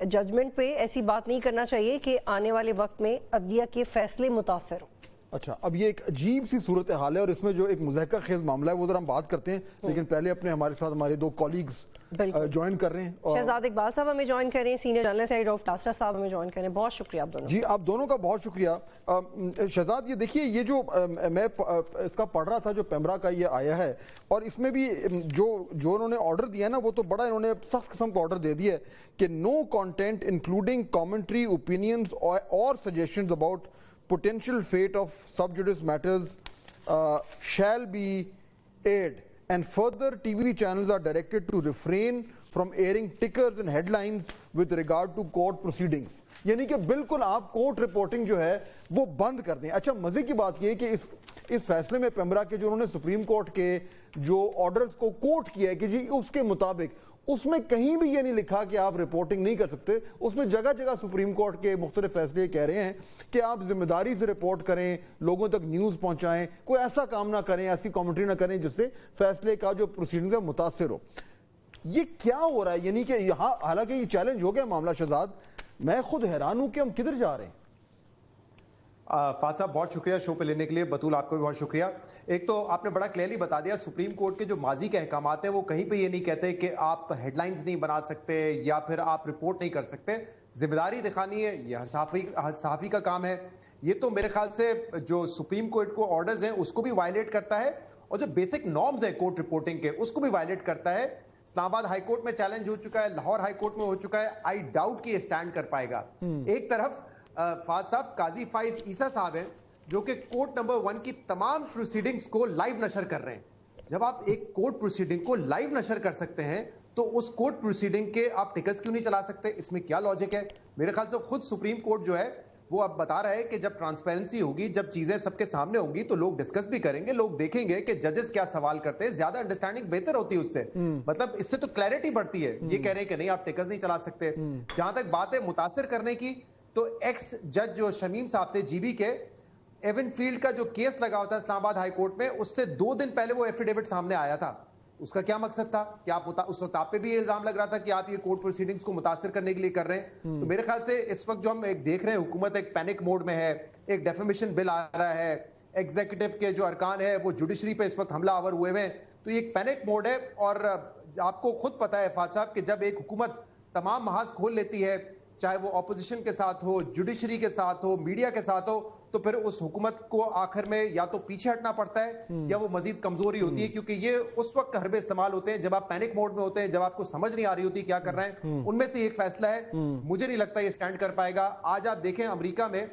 ججمنٹ پہ ایسی بات نہیں کرنا چاہیے کہ آنے والے وقت میں عدلیہ کے فیصلے متاثر ہوں.
اچھا, اب یہ ایک عجیب سی صورتحال ہے اور اس میں جو ایک مضحکہ خیز معاملہ ہے وہ ذرا ہم بات کرتے ہیں, لیکن پہلے اپنے ہمارے ساتھ ہمارے 2 کولیگز جوائن کر رہے ہیں.
شہزاد اقبال صاحب ہمیں جوائن کر رہے ہیں, سینئر جرنلسٹ ایڈ آف ٹاسٹا صاحب ہمیں جوائن کر رہے ہیں. بہت شکریہ آپ دونوں.
جی, آپ دونوں کا بہت شکریہ. شہزاد, یہ دیکھیے, یہ جو میں اس کا پڑھ رہا تھا جو پیمرا کا یہ آیا ہے, اور اس میں بھی جو انہوں نے آرڈر دیا ہے نا وہ تو بڑا انہوں نے سخت قسم کا آرڈر دے دیا ہے کہ نو کانٹینٹ انکلوڈنگ کامنٹری, اوپینینز اور suggestions about potential fate of sub judice matters shall be aired, and further TV channels are directed to refrain from airing tickers and headlines with regard to court proceedings. یعنی کہ بالکل آپ court reporting جو ہے وہ بند کر دیں. اچھا, مزے کی بات یہ ہے کہ اس فیصلے میں پیمرا کے جو انہوں نے سپریم کورٹ کے جو آرڈرز کو کوٹ کیا ہے کہ جی اس کے مطابق, اس میں کہیں بھی یہ نہیں لکھا کہ آپ رپورٹنگ نہیں کر سکتے. اس میں جگہ جگہ سپریم کورٹ کے مختلف فیصلے کہہ رہے ہیں کہ آپ ذمہ داری سے رپورٹ کریں, لوگوں تک نیوز پہنچائیں, کوئی ایسا کام نہ کریں, ایسی کامنٹری نہ کریں جس سے فیصلے کا جو پروسیڈنگ ہے متاثر ہو. یہ کیا ہو رہا ہے؟ یعنی کہ یہاں حالانکہ یہ چیلنج ہو گیا معاملہ. شہزاد, میں خود حیران ہوں کہ ہم کدھر جا رہے ہیں.
فات صاحب بہت شکریہ شو پہ لینے کے لیے. بطول آپ کو بھی بہت شکریہ. ایک تو آپ نے بڑا کلیئرلی بتا دیا, سپریم کورٹ کے جو ماضی کے احکامات ہیں وہ کہیں پہ یہ نہیں کہتے کہ آپ ہیڈ لائنز نہیں بنا سکتے یا پھر آپ رپورٹ نہیں کر سکتے. ذمہ داری دکھانی ہے, یہ ہر صحافی کا کام ہے. یہ تو میرے خیال سے جو سپریم کورٹ کو آرڈرز ہیں اس کو بھی وائلیٹ کرتا ہے, اور جو بیسک نارمز ہیں کورٹ رپورٹنگ کے اس کو بھی وائلیٹ کرتا ہے. اسلام آباد ہائی کورٹ میں چیلنج ہو چکا ہے, لاہور ہائی کورٹ میں ہو چکا ہے. آئی ڈاؤٹ کہ یہ اسٹینڈ کر پائے گا. ایک طرف فات صاحب قاضی فائز عیسیٰ صاحب ہیں जो कि कोर्ट नंबर 1 की तमाम प्रोसीडिंग्स को लाइव नशर कर रहे हैं। जब आप एक कोर्ट प्रोसीडिंग को लाइव नशर कर सकते हैं तो उस कोर्ट प्रोसीडिंग के आप टिकट्स क्यों नहीं चला सकते? इसमें क्या लॉजिक है? मेरे ख्याल से खुद सुप्रीम कोर्ट जो है वो अब बता रहा है कि जब ट्रांसपेरेंसी होगी, जब चीजें सबके सामने होंगी तो लोग डिस्कस भी करेंगे, लोग देखेंगे कि जजेस क्या सवाल करते हैं, ज्यादा अंडरस्टैंडिंग बेहतर होती है उससे। मतलब इससे तो क्लैरिटी बढ़ती है। ये कह रहे हैं कि नहीं आप टिकट्स नहीं चला सकते। जहां तक बात है मुतासिर करने की, तो एक्स जज जो शमीम साहब थे जीबी के, एवन फील्ड का जो केस लगा हुआ था इस्लामाबाद हाई कोर्ट में, उससे 2 दिन पहले वो एफिडेविट सामने आया था। उसका क्या मकसद था कि आप उस वक्त आप पे भी ये इल्जाम लग रहा था कि आप ये कोर्ट प्रोसीडिंग्स को मुतासिर करने के लिए कर रहे हैं। तो मेरे ख्याल से इस वक्त जो हम एक देख रहे हैं, हुकूमत एक पैनिक मोड में है, एक डेफेमेशन बिल आ रहा है, एग्जीक्यूटिव के जो अरकान है वो जुडिशरी पे इस वक्त हमला आवर हुए हैं, तो ये एक पैनिक मोड है। और आपको खुद पता है फाद साहब कि जब एक हुकूमत तमाम महाज खोल लेती है, चाहे वो ऑपोजिशन के साथ हो, जुडिशरी के साथ हो, मीडिया के साथ हो, तो फिर उस हुकूमत को आखिर में या तो पीछे हटना पड़ता है या वो मजीद कमजोरी होती है, क्योंकि ये उस वक्त हरबे इस्तेमाल होते हैं जब आप पैनिक मोड में होते हैं, जब आपको समझ नहीं आ रही होती क्या कर रहे हैं। उनमें से एक फैसला है, मुझे नहीं लगता ये स्टैंड कर पाएगा। आज आप देखें अमेरिका में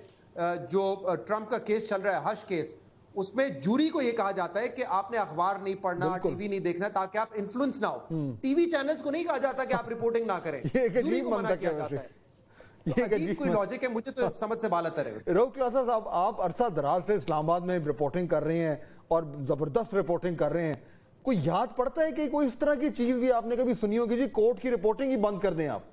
जो ट्रंप का केस चल रहा है, हश केस, उसमें जूरी को ये कहा जाता है कि आपने अखबार नहीं पढ़ना, टीवी नहीं देखना, ताकि आप इन्फ्लुएंस ना हो। टीवी चैनल्स को नहीं कहा जाता कि आप रिपोर्टिंग ना करें, जूरी को मना किया जाता है। ये अजीब कोई लॉजिक है, मुझे तो समझ से बालतर है।
रऊफ क्लासा साहब, आप अरसा दराज से इस्लामाबाद में रिपोर्टिंग कर रहे हैं और जबरदस्त रिपोर्टिंग कर रहे हैं, कोई याद पड़ता है कि कोई इस तरह की चीज भी आपने कभी सुनी होगी जी कोर्ट की रिपोर्टिंग ही बंद कर दें आप?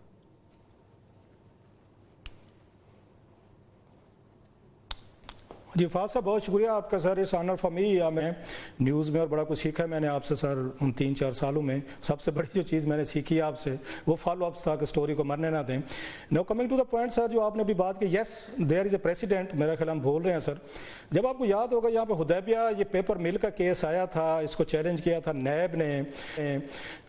जी फाद साहब, बहुत शुक्रिया आपका सर। इस ऑनर फॉर मी, या मैं न्यूज़ में और बड़ा कुछ सीखा है मैंने आपसे सर उन 3-4 सालों में। सबसे बड़ी जो चीज़ मैंने सीखी आपसे वो फॉलो अप्स था कि स्टोरी को मरने ना दें। Now coming to the point sir, जो आपने भी बात की, yes there is a precedent, मेरा ख्याल हम भूल रहे हैं सर। जब आपको याद होगा यहाँ पे हुदैबिया ये पेपर मिल का केस आया था, इसको चैलेंज किया था नैब ने,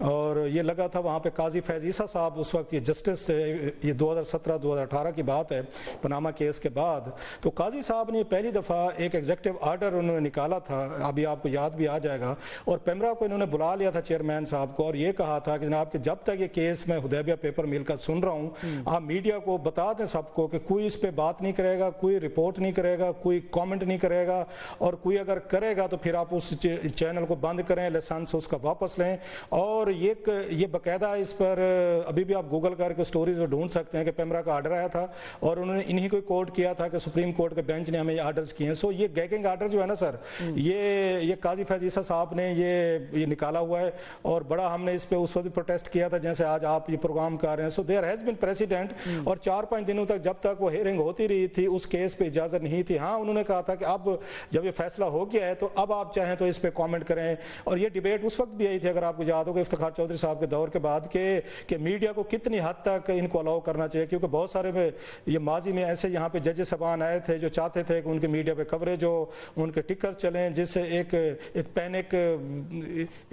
और ये लगा था वहाँ पे काजी फैज़ ईसा साहब उस वक्त ये जस्टिस से, ये 2017-2018 की बात है, पनामा केस के बाद। तो काजी साहब ने पहली दफ़ा एक एग्जीक्यूटिव ऑर्डर उन्होंने निकाला था, अभी आपको याद भी आ जाएगा, और पेमरा को इन्होंने बुला लिया था चेयरमैन साहब को, और ये कहा था कि जनाब कि जब तक ये केस मैं हुदैबिया पेपर मिल का सुन रहा हूँ, आप मीडिया को बता दें सबको कि कोई इस पे बात नहीं करेगा, कोई रिपोर्ट नहीं करेगा, कोई कमेंट नहीं करेगा, और कोई अगर करेगा तो फिर आप उस चैनल को बंद करें, लाइसेंस उसका वापस लें। और ये बाकायदा इस पर अभी भी आप गूगल करके स्टोरीज ढूंढ सकते हैं कि पेमरा का ऑर्डर आया था और उन्होंने इन्हीं को कोर्ट किया था कि सुप्रीम कोर्ट के बेंच ने हमें ये ऑर्डर्स किए हैं। सो ये गैगिंग ऑर्डर जो है ना सर, ये काजी फैज़ ईसा साहब ने ये निकाला हुआ है, और बड़ा हमने इस पे उस वक्त प्रोटेस्ट किया था जैसे आज आप ये प्रोग्राम कर रहे हैं। So there has been precedent, और 4-5 दिनों तक जब तक वो हियरिंग होती रही थी उस केस पे इजाजत नहीं थी। हाँ, उन्होंने कहा था कि अब जब ये फैसला हो गया है तो अब आप चाहें तो इस पे कमेंट करें, और ये डिबेट उस वक्त भी आई थी, अगर आपको याद होगा, इफ्तिखार चौधरी साहब के दौर के बाद कि मीडिया को कितनी हद तक इनको अलाउ करना चाहिए, क्योंकि बहुत सारे में ये माजी में ऐसे यहाँ पे जजेस सबान आए थे जो चाहते थे कि उनके मीडिया पे कवरेज हो, उनके टिकर चलें, जिससे एक पैनिक,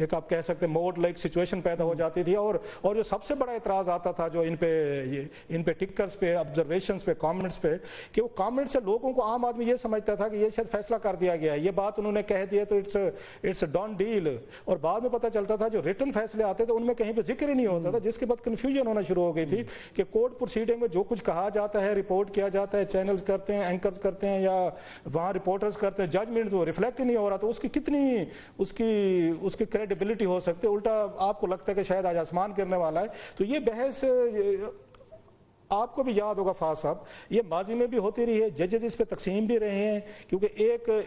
एक आप कह सकते हैं मोड लाइक सिचुएशन पैदा हो जाती थी। और जो सबसे बड़ा एतराज़ आता था जो इन पे टिकर्स पे, ऑब्जर्वेशंस पे, कमेंट्स पे, कि वो कमेंट से लोगों को, आम आदमी ये समझता था कि ये शायद फैसला कर दिया गया है, ये बात उन्होंने कह दिया तो इट्स डन डील। और बाद में पता चलता था जो रिटन फैसले आते थे उनमें कहीं पे जिक्र ही नहीं होता था, जिसके बाद कंफ्यूजन होना शुरू हो गई थी कि कोर्ट प्रोसीडिंग में जो कुछ कहा जाता है, रिपोर्ट किया जाता है, चैनल्स करते हैं, एंकर्स करते हैं, या वहाँ रिपोर्टर्स करते हैं, जजमेंट तो रिफ्लेक्ट ही नहीं हो रहा, तो उसकी कितनी उसकी क्रेडिबिलिटी हो सकती है। उल्टा आपको लगता है कि शायद आज आसमान गिरने वाला है। तो ये बहस आपको भी याद होगा फाज साहब, ये माजी में भी होती रही है, जजेस इस पे तकसीम भी रहे हैं, क्योंकि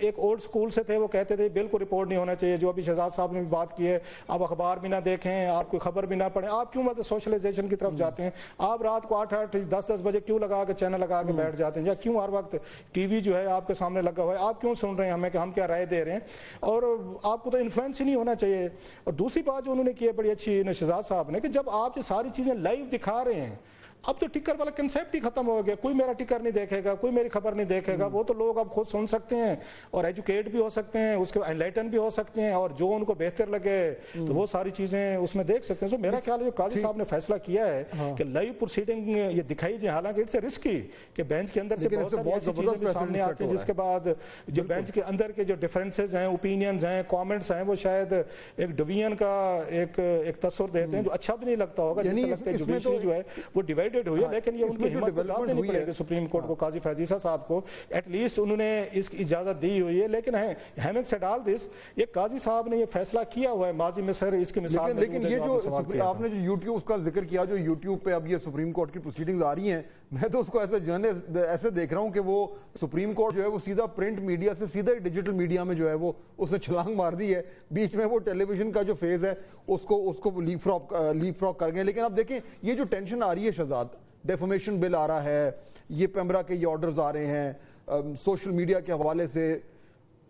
एक ओल्ड स्कूल से थे, वो कहते थे बिल्कुल रिपोर्ट नहीं होना चाहिए, जो अभी शहजाद साहब ने भी बात की है, आप अखबार भी ना देखें, आप कोई खबर भी ना पढ़ें, आप क्यों मतलब सोशलाइजेशन की तरफ जाते हैं, आप रात को 8-8, 10-10 बजे क्यों लगा के चैनल लगा के बैठ जाते हैं, या क्यों हर वक्त टीवी जो है आपके सामने लगा हुआ है, आप क्यों सुन रहे हैं हमें कि हम क्या राय दे रहे हैं, और आपको तो इन्फ्लुएंस ही नहीं होना चाहिए। और दूसरी बात जो उन्होंने की है बड़ी अच्छी शहजाद साहब ने, कि जब आप ये सारी चीजें लाइव दिखा रहे हैं, अब तो टिकर वाला कंसेप्ट ही खत्म हो गया, कोई मेरा टिकर नहीं देखेगा, कोई मेरी खबर नहीं देखेगा, वो तो लोग अब खुद सुन सकते हैं और एजुकेट भी हो सकते हैं, उसके एनलाइटन भी हो सकते हैं, और जो उनको बेहतर लगे तो वो सारी चीजें उसमें देख सकते हैं। तो मेरा ख्याल है जो काजी साहब ने फैसला किया है कि लाइव प्रोसीडिंग ये दिखाई जाए, हालांकि इट्स रिस्की कि बेंच के अंदर से बहुत सारी ऐसी चीजें भी सामने आती हैं जिसके बाद जो बेंच के अंदर के जो डिफरेंसेज हैं, ओपिनियंस हैं, कॉमेंट्स हैं, वो शायद एक डिवीजन का एक तस्वर देते हैं जो अच्छा भी नहीं लगता होगा, जिससे लगता है जुडिशरी जो है वो डिवाइड डिसाइडेड हुई है, लेकिन ये उनकी
इसमें जो
हिम्मत
development
देनी
हुई है,
पड़ेगी सुप्रीम कोर्ट को, काजी फैजीसा साहब को, एटलीस्ट उन्होंने इसकी इजाजत दी हुई है। लेकिन हैविंग सेड ऑल दिस, ये काजी साहब ने ये फैसला किया हुआ है माजी में सर, इसकी मिसाल
लेकिन ये जो आपने जो यूट्यूब का जिक्र किया, जो यूट्यूब पे अब ये सुप्रीम कोर्ट की प्रोसीडिंग्स आ रही हैं, मैं तो उसको ऐसे जर्नलिस्ट ऐसे देख रहा हूं कि वो सुप्रीम कोर्ट जो है वो सीधा प्रिंट मीडिया से सीधा डिजिटल मीडिया में जो है वो उसने छलांग मार दी है। बीच में वो टेलीविजन का जो फेज है उसको लीप फ्रॉक कर गए। लेकिन अब देखें ये जो टेंशन आ रही है शहजाद, डेफोमेशन बिल आ रहा है, ये पेमरा के ये ऑर्डर्स आ रहे हैं, सोशल मीडिया के हवाले से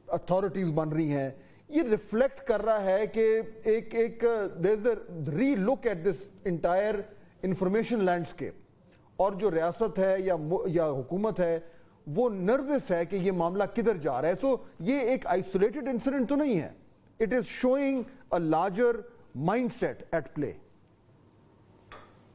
अथॉरिटीज बन रही हैं, ये रिफ्लेक्ट कर रहा है कि एक देयर इज अ री look at this entire information landscape, और जो रियासत है या हुकूमत है वो नर्वस है कि ये मामला किधर जा रहा है। सो ये एक आइसोलेटेड इंसिडेंट तो नहीं है, it is showing a larger mindset at play.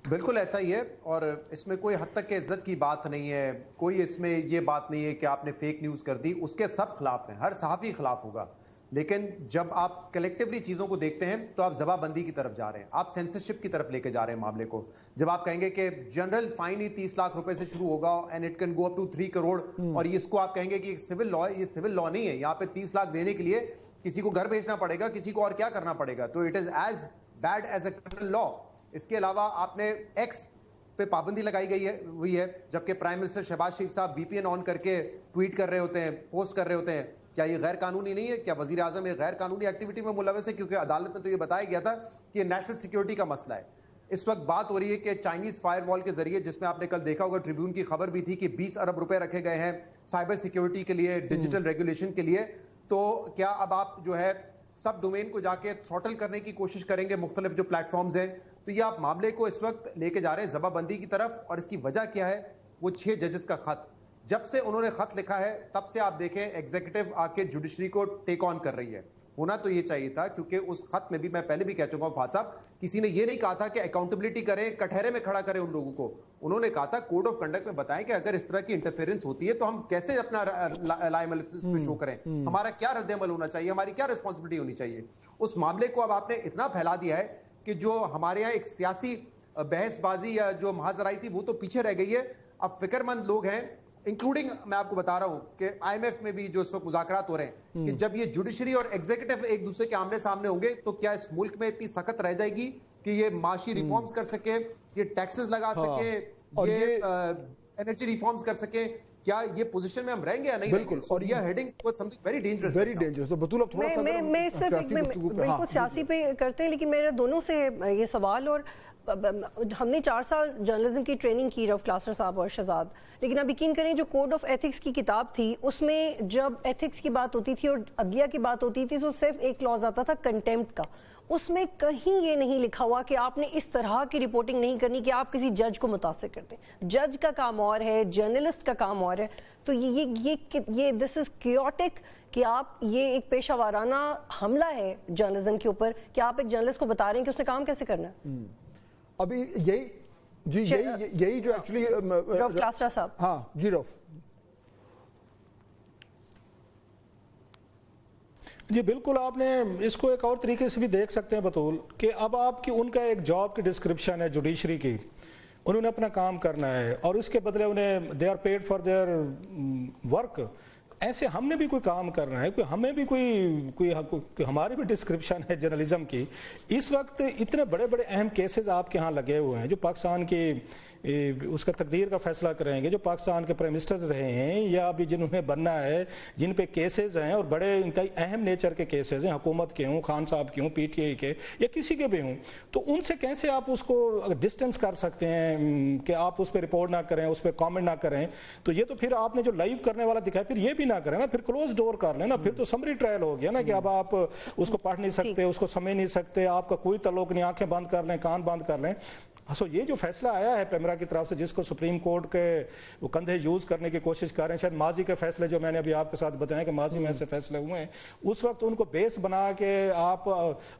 बिल्कुल ऐसा ही है, और इसमें कोई हद तक के इज्जत की बात नहीं है, कोई इसमें ये बात नहीं है कि आपने फेक न्यूज कर दी, उसके सब खिलाफ हैं, हर सहाफी खिलाफ होगा। लेकिन जब आप कलेक्टिवली चीजों को देखते हैं तो आप जबाबंदी की तरफ जा रहे हैं, आप सेंसरशिप की तरफ लेके जा रहे हैं मामले को। जब आप कहेंगे कि जनरल फाइन ही 30 लाख रुपए से शुरू होगा and it can go up to 3 crore, और इसको आप कहेंगे कि सिविल लॉ है, ये सिविल लॉ नहीं है, यहाँ पे 30 लाख देने के लिए किसी को घर भेजना पड़ेगा, किसी को और क्या करना पड़ेगा, तो it is as bad as a criminal law. इसके अलावा आपने एक्स पे पाबंदी लगाई गई है हुई है, जबकि प्राइम मिनिस्टर शहबाज शरीफ साहब VPN ऑन करके ट्वीट कर रहे होते हैं, पोस्ट कर रहे होते हैं। क्या ये गैर कानूनी नहीं है? क्या वजीर आजम एक गैर कानूनी एक्टिविटी में मुलविस है? क्योंकि अदालत में तो ये बताया गया था कि ये नेशनल सिक्योरिटी का मसला है। इस वक्त बात हो रही है कि चाइनीज फायरवॉल के जरिए, जिसमें आपने कल देखा होगा ट्रिब्यून की खबर भी थी कि 20 अरब रुपए रखे गए हैं साइबर सिक्योरिटी के लिए, डिजिटल रेगुलेशन के लिए। तो क्या अब आप जो है सब डोमेन को जाके थ्रॉटल करने की कोशिश करेंगे, मुख्तलिफ जो प्लेटफॉर्म्स हैं? तो ये आप मामले को इस वक्त लेके जा रहे हैं जबाबंदी की तरफ, और इसकी वजह क्या है? वो 6 जजेस का खत, जब से उन्होंने खत लिखा है तब से आप देखें एग्जीक्यूटिव आके जुडिशरी को टेक ऑन कर रही है। होना तो ये चाहिए था, क्योंकि उस खत में भी, मैं पहले भी कह चुका हूं फाद साहब, किसी ने ये नहीं कहा था कि अकाउंटेबिलिटी करें, कटहरे में खड़ा करें उन लोगों को। उन्होंने कहा था कोड ऑफ कंडक्ट में बताएं कि अगर इस तरह की इंटरफेरेंस होती है तो हम कैसे अपना लायबिलिटीज पे शो करें, हमारा क्या रद्द-ए-अमल होना चाहिए, हमारी क्या रिस्पॉन्सिबिलिटी होनी चाहिए। उस मामले को अब आपने इतना फैला दिया है कि जो हमारे यहाँ एक सियासी बहसबाजी या जो महाजराई थी वो तो पीछे रह गई है। अब फिक्रमंद लोग हैं, इंक्लूडिंग मैं आपको बता रहा हूं कि IMF में भी जो इस वक्त मुज़ाकरात हो रहे हैं कि जब ये जुडिशरी और एग्जीक्यूटिव एक दूसरे के आमने सामने होंगे तो क्या इस मुल्क में इतनी सख्त रह जाएगी कि ये माशी रिफॉर्म्स कर सके, ये टैक्सेस लगा सके, ये एनर्जी रिफॉर्म्स कर सके? क्या ये पोजीशन में हम रहेंगे या नहीं?
बिल्कुल,
और ये heading towards something very dangerous,
very dangerous. तो बतूल अब थोड़ा सा
मैं सिर्फ बिल्कुल सियासी पे करते हैं, लेकिन मेरे दोनों से ये सवाल, और हमने 4 साल जर्नलिज्म की ट्रेनिंग की रफ क्लासर साहब और शहजाद, लेकिन आप यकीन करें जो कोड ऑफ एथिक्स की किताब थी उसमें जब एथिक्स की बात होती थी और अदलिया की बात होती थी तो सिर्फ एक क्लॉज आता था कंटेम्प्ट का। उसमें कहीं ये नहीं लिखा हुआ कि आपने इस तरह की रिपोर्टिंग नहीं करनी कि आप किसी जज को मुतासिर करते हैं। जज का काम और है, जर्नलिस्ट का काम और है। तो ये दिस इज क्योटिक कि आप, ये एक पेशा वाराना हमला है जर्नलिज्म के ऊपर कि आप एक जर्नलिस्ट को बता रहे हैं कि उसने काम कैसे करना है।
अभी यही जो एक्चुअली
रफ क्लासरा साहब।
हाँ जी रफ
जी बिल्कुल, आपने इसको एक और तरीके से भी देख सकते हैं बतूल कि अब आपकी उनका एक जॉब की डिस्क्रिप्शन है जुडिशरी की, उन्होंने अपना काम करना है और उसके बदले उन्हें they are paid for their work. ऐसे हमने भी कोई काम करना है, हमें भी कोई हमारी भी डिस्क्रिप्शन है जर्नलिज्म की। इस वक्त इतने बड़े बड़े अहम केसेस आपके यहाँ लगे हुए हैं जो पाकिस्तान की उसका तकदीर का फैसला करेंगे, जो पाकिस्तान के प्राइम मिनिस्टर्स रहे हैं या अभी जिन्होंने बनना है, जिन पे केसेस हैं और बड़े इंतहाई अहम नेचर के केसेस हैं, हुकूमत के हों, खान साहब के हों, PTI के या किसी के भी हों, तो उनसे कैसे आप उसको डिस्टेंस कर सकते हैं कि आप उस पर रिपोर्ट ना करें, उस पर कॉमेंट ना करें? तो ये तो फिर आपने जो लाइव करने वाला दिखाया फिर ये भी ना करें ना, फिर क्लोज डोर कर लेना, फिर तो समरी ट्रायल हो गया ना कि अब आप उसको पढ़ नहीं सकते, उसको समझ नहीं सकते, आपका कोई ताल्लुक नहीं, आंखें बंद कर लें, कान बंद कर लें। सो ये जो फैसला आया है पेमरा की तरफ से, जिसको सुप्रीम कोर्ट के वो कंधे यूज करने की कोशिश कर रहे हैं, शायद माजी के फैसले जो मैंने अभी आपके साथ बताया कि माजी में ऐसे फैसले हुए हैं, उस वक्त उनको बेस बना के आप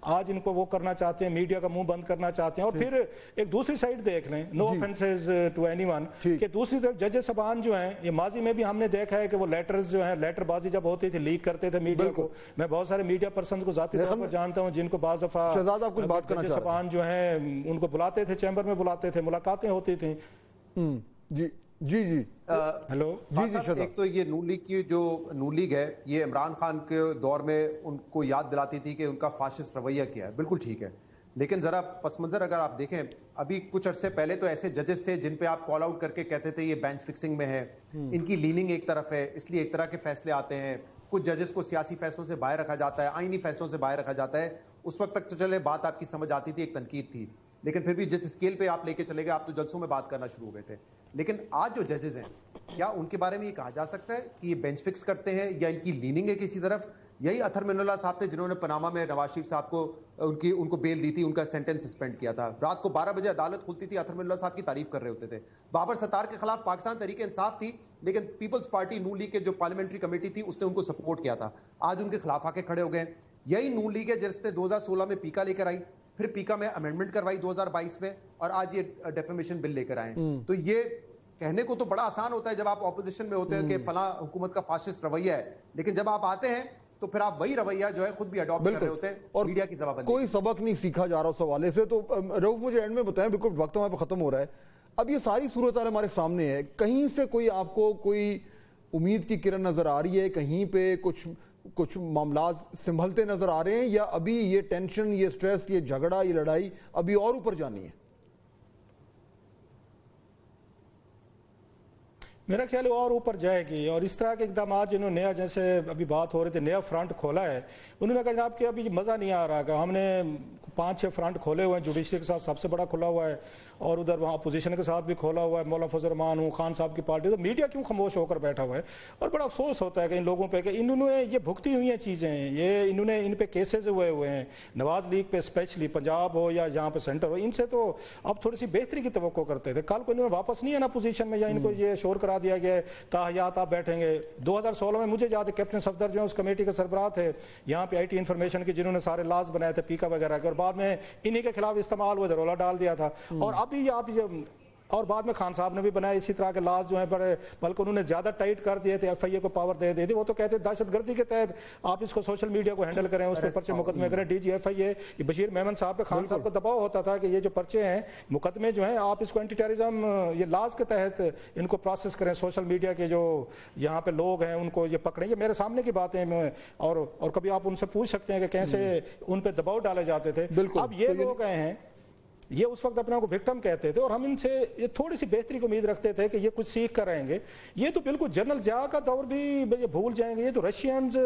आज इनको वो करना चाहते हैं, मीडिया का मुंह बंद करना चाहते हैं। और फिर एक दूसरी साइड देख लें, नो ऑफेंसेस टू एनीवन, कि दूसरी तरफ जज साहबान जो हैं, ये माजी में भी हमने देखा है कि वो लेटर्स जो है, लेटरबाजी जब होती थी, लीक करते थे मीडिया को। मैं बहुत सारे मीडिया पर्सन को जाती तौर पर जानता हूँ जिनको बाज़ दफा जज साहबान जो है उनको बुलाते थे चैम्बर में बुलाते थे, मुलाकातें होती थी।
जी जी जी
हेलो
जी जी शादाब।
एक तो ये नून लीग की जो नून लीग है, ये इमरान खान के दौर में उनको याद दिलाती थी कि उनका फाशिस्ट रवैया क्या है, बिल्कुल ठीक है। लेकिन जरा पस मंजर अगर आप देखें, अभी कुछ अरसे पहले तो ऐसे जजेस थे जिन पे आप कॉल आउट करके कहते थे ये बेंच फिक्सिंग में है, इनकी लीनिंग एक तरफ है, इसलिए एक तरह के फैसले आते हैं। कुछ जजेस को सियासी फैसलों से बाहर रखा जाता है, आईनी फैसलों से बाहर रखा जाता है। उस वक्त तक तो चले बात आपकी समझ आती थी, एक तनकीद थी, लेकिन फिर भी जिस स्केल पे आप लेके चले गए, आप तो जलसों में बात करना शुरू हो गए थे। लेकिन आज जो जजेस हैं, क्या उनके बारे में ये कहा जा सकता है कि ये बेंच फिक्स करते हैं या इनकी लीनिंग है किसी तरफ? यही अतहर मिनुल्लाह साहब थे जिन्होंने पनामा में नवाज शरीफ साहब को उनको बेल दी थी, उनका सेंटेंस सस्पेंड किया था। रात को 12 बजे अदालत खुलती थी, अतहर मिनुल्लाह साहब की तारीफ कर रहे होते थे। बाबर सत्तार के खिलाफ पाकिस्तान तहरीक इंसाफ थी, लेकिन पीपल्स पार्टी नून लीग के जो पार्लियामेंट्री कमेटी थी उसने उनको सपोर्ट किया था, आज उनके खिलाफ आके खड़े हो गए। यही नून लीग है जिसने 2016 में पीका लेकर आई, फिर पीका में अमेंडमेंट करवाई 2022 में, और आज ये डेफेमेशन बिल लेकर आए। तो ये कहने को तो बड़ा आसान होता है जब आप ऑपोजिशन में होते हैं कि फला हुकूमत का फाशिस्ट रवैया है, लेकिन जब आप आते हैं तो फिर आप वही रवैया जो है खुद भी अडॉप्ट कर रहे होते हैं और मीडिया की जबाबंदी।
कोई सबक नहीं सीखा जा रहा उस हवाले से। तो रऊफ मुझे एंड में बताएं, बिल्कुल वक्त हमारे खत्म हो रहा है, अब ये सारी सूरत हमारे सामने है, कहीं से कोई आपको कोई उम्मीद की किरण नजर आ रही है? कहीं पे कुछ मामला संभलते नजर आ रहे हैं, या अभी ये टेंशन, ये स्ट्रेस, ये झगड़ा, ये लड़ाई अभी और ऊपर जानी है?
मेरा ख्याल है और ऊपर जाएगी, और इस तरह के इकदाम जिन्होंने नया, जैसे अभी बात हो रही थी, नया फ्रंट खोला है, उन्होंने कहा जनाब कि अभी मज़ा नहीं आ रहा कि हमने 5-6 फ्रंट खोले हुए हैं, जुडिशरी के साथ सबसे बड़ा खुला हुआ है, और उधर वहाँ अपोजिशन के साथ भी खोला हुआ है, मौलाना फजल रहमान हूँ, खान साहब की पार्टी, तो मीडिया क्यों खामोश होकर बैठा हुआ है? और बड़ा अफसोस होता है कि इन लोगों पे कि इन्होंने ये भुगती हुई हैं चीज़ें, ये इन्होंने इन पे केसेज हुए हैं, नवाज लीग पे स्पेशली, पंजाब हो या यहाँ पे सेंटर हो, इनसे तो अब थोड़ी सी बेहतरी की तवक्को करते थे। कल को इन्होंने वापस नहीं आना पोजीशन में, या इनको ये शोर करा दिया गया है ताहयात आप बैठेंगे। 2016 में मुझे याद है कैप्टन सफदर जो है उस कमेटी के सरबराह थे यहाँ पे IT इन्फॉर्मेशन के, जिन्होंने सारे लॉज बनाए थे पीका वगैरह के, और बाद में इन्हीं के खिलाफ इस्तेमाल हुए, रोला डाल दिया था। और अभी आप और बाद में खान साहब ने भी बनाए इसी तरह के लॉज जो है, बल्कि उन्होंने ज्यादा टाइट कर दिए थे, FIA को पावर दे दी। वो तो कहते दहशतगर्दी के तहत आप इसको सोशल मीडिया को हैंडल करें, उस पर पर्चे मुकदमे करें। DG FIA बशीर मेमन साहब पे खान साहब को दबाव होता था कि ये जो पर्चे हैं, मुकदमे जो हैं, आप इसको एंटी टेररिज्म ये लॉज के तहत इनको प्रोसेस करें। सोशल मीडिया के जो यहाँ पे लोग हैं उनको ये पकड़ें, ये मेरे सामने की बातें हैं, और कभी आप उनसे पूछ सकते हैं कि कैसे उन पे दबाव डाले जाते थे। अब ये लोग आए हैं, ये उस वक्त अपने को विक्टिम कहते थे, और हम इनसे ये थोड़ी सी बेहतरी की उम्मीद रखते थे कि ये कुछ सीख कर आएंगे। ये तो बिल्कुल जनरल जिया का दौर भी ये भूल जाएंगे। ये तो रशियंस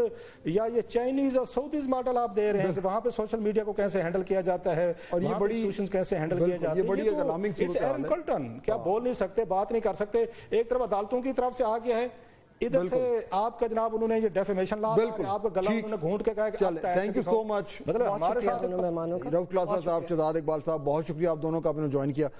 या ये चाइनीज और सऊदीज मॉडल आप दे रहे हैं कि वहां पे सोशल मीडिया को कैसे हैंडल किया जाता है, और ये बड़ी इंस्टीट्यूशंस कैसे हैंडल किया जाता है। ये क्या बोल नहीं सकते, बात नहीं कर सकते। एक तरफ अदालतों की तरफ से आ गया है, इधर से आपका जनाब उन्होंने ये डेफेमेशन ला आपका गला उन्होंने घूंट के कहा।
Thank you so much.
मतलब हमारे साथ
रऊफ क्लासा साहब, शहजाद इकबाल साहब, बहुत शुक्रिया आप दोनों का, आपने ज्वाइन किया।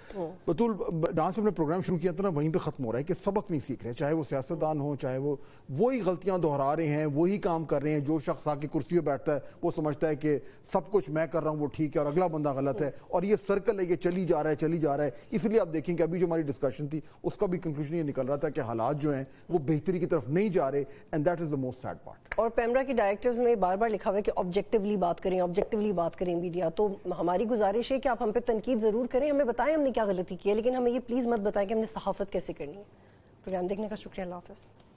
बतूल, डांस अपने प्रोग्राम शुरू किया था ना, वहीं पे खत्म हो रहा है कि सबक नहीं सीख रहे, चाहे वो सियासतदान हो, चाहे वो वही गलतियां दोहरा रहे हैं, वही काम कर रहे हैं। जो शख्स आके कुर्सी पे बैठता है वो समझता है कि सब कुछ मैं कर रहा हूँ वो ठीक है और अगला बंदा गलत है, और ये सर्कल है, ये चली जा रहा है। इसलिए आप देखेंगे अभी जो हमारी डिस्कशन थी उसका भी कंक्लूजन ये निकल रहा था कि हालात जो हैं वो बेहतरी की तरफ नहीं जा रहे, and that is the most sad part.
और पैमरा की डायरेक्टिव्स में बार बार लिखा हुआ है कि ऑब्जेक्टिवली बात करें मीडिया। तो हमारी गुजारिश है कि आप हम पे तनकीद जरूर करें, हमें बताएं हमने क्या गलती की है, लेकिन हमें ये प्लीज मत बताएं कि हमने सहाफत कैसे करनी है। प्रोग्राम देखने का शुक्रिया, अल्लाह हाफ़िज़।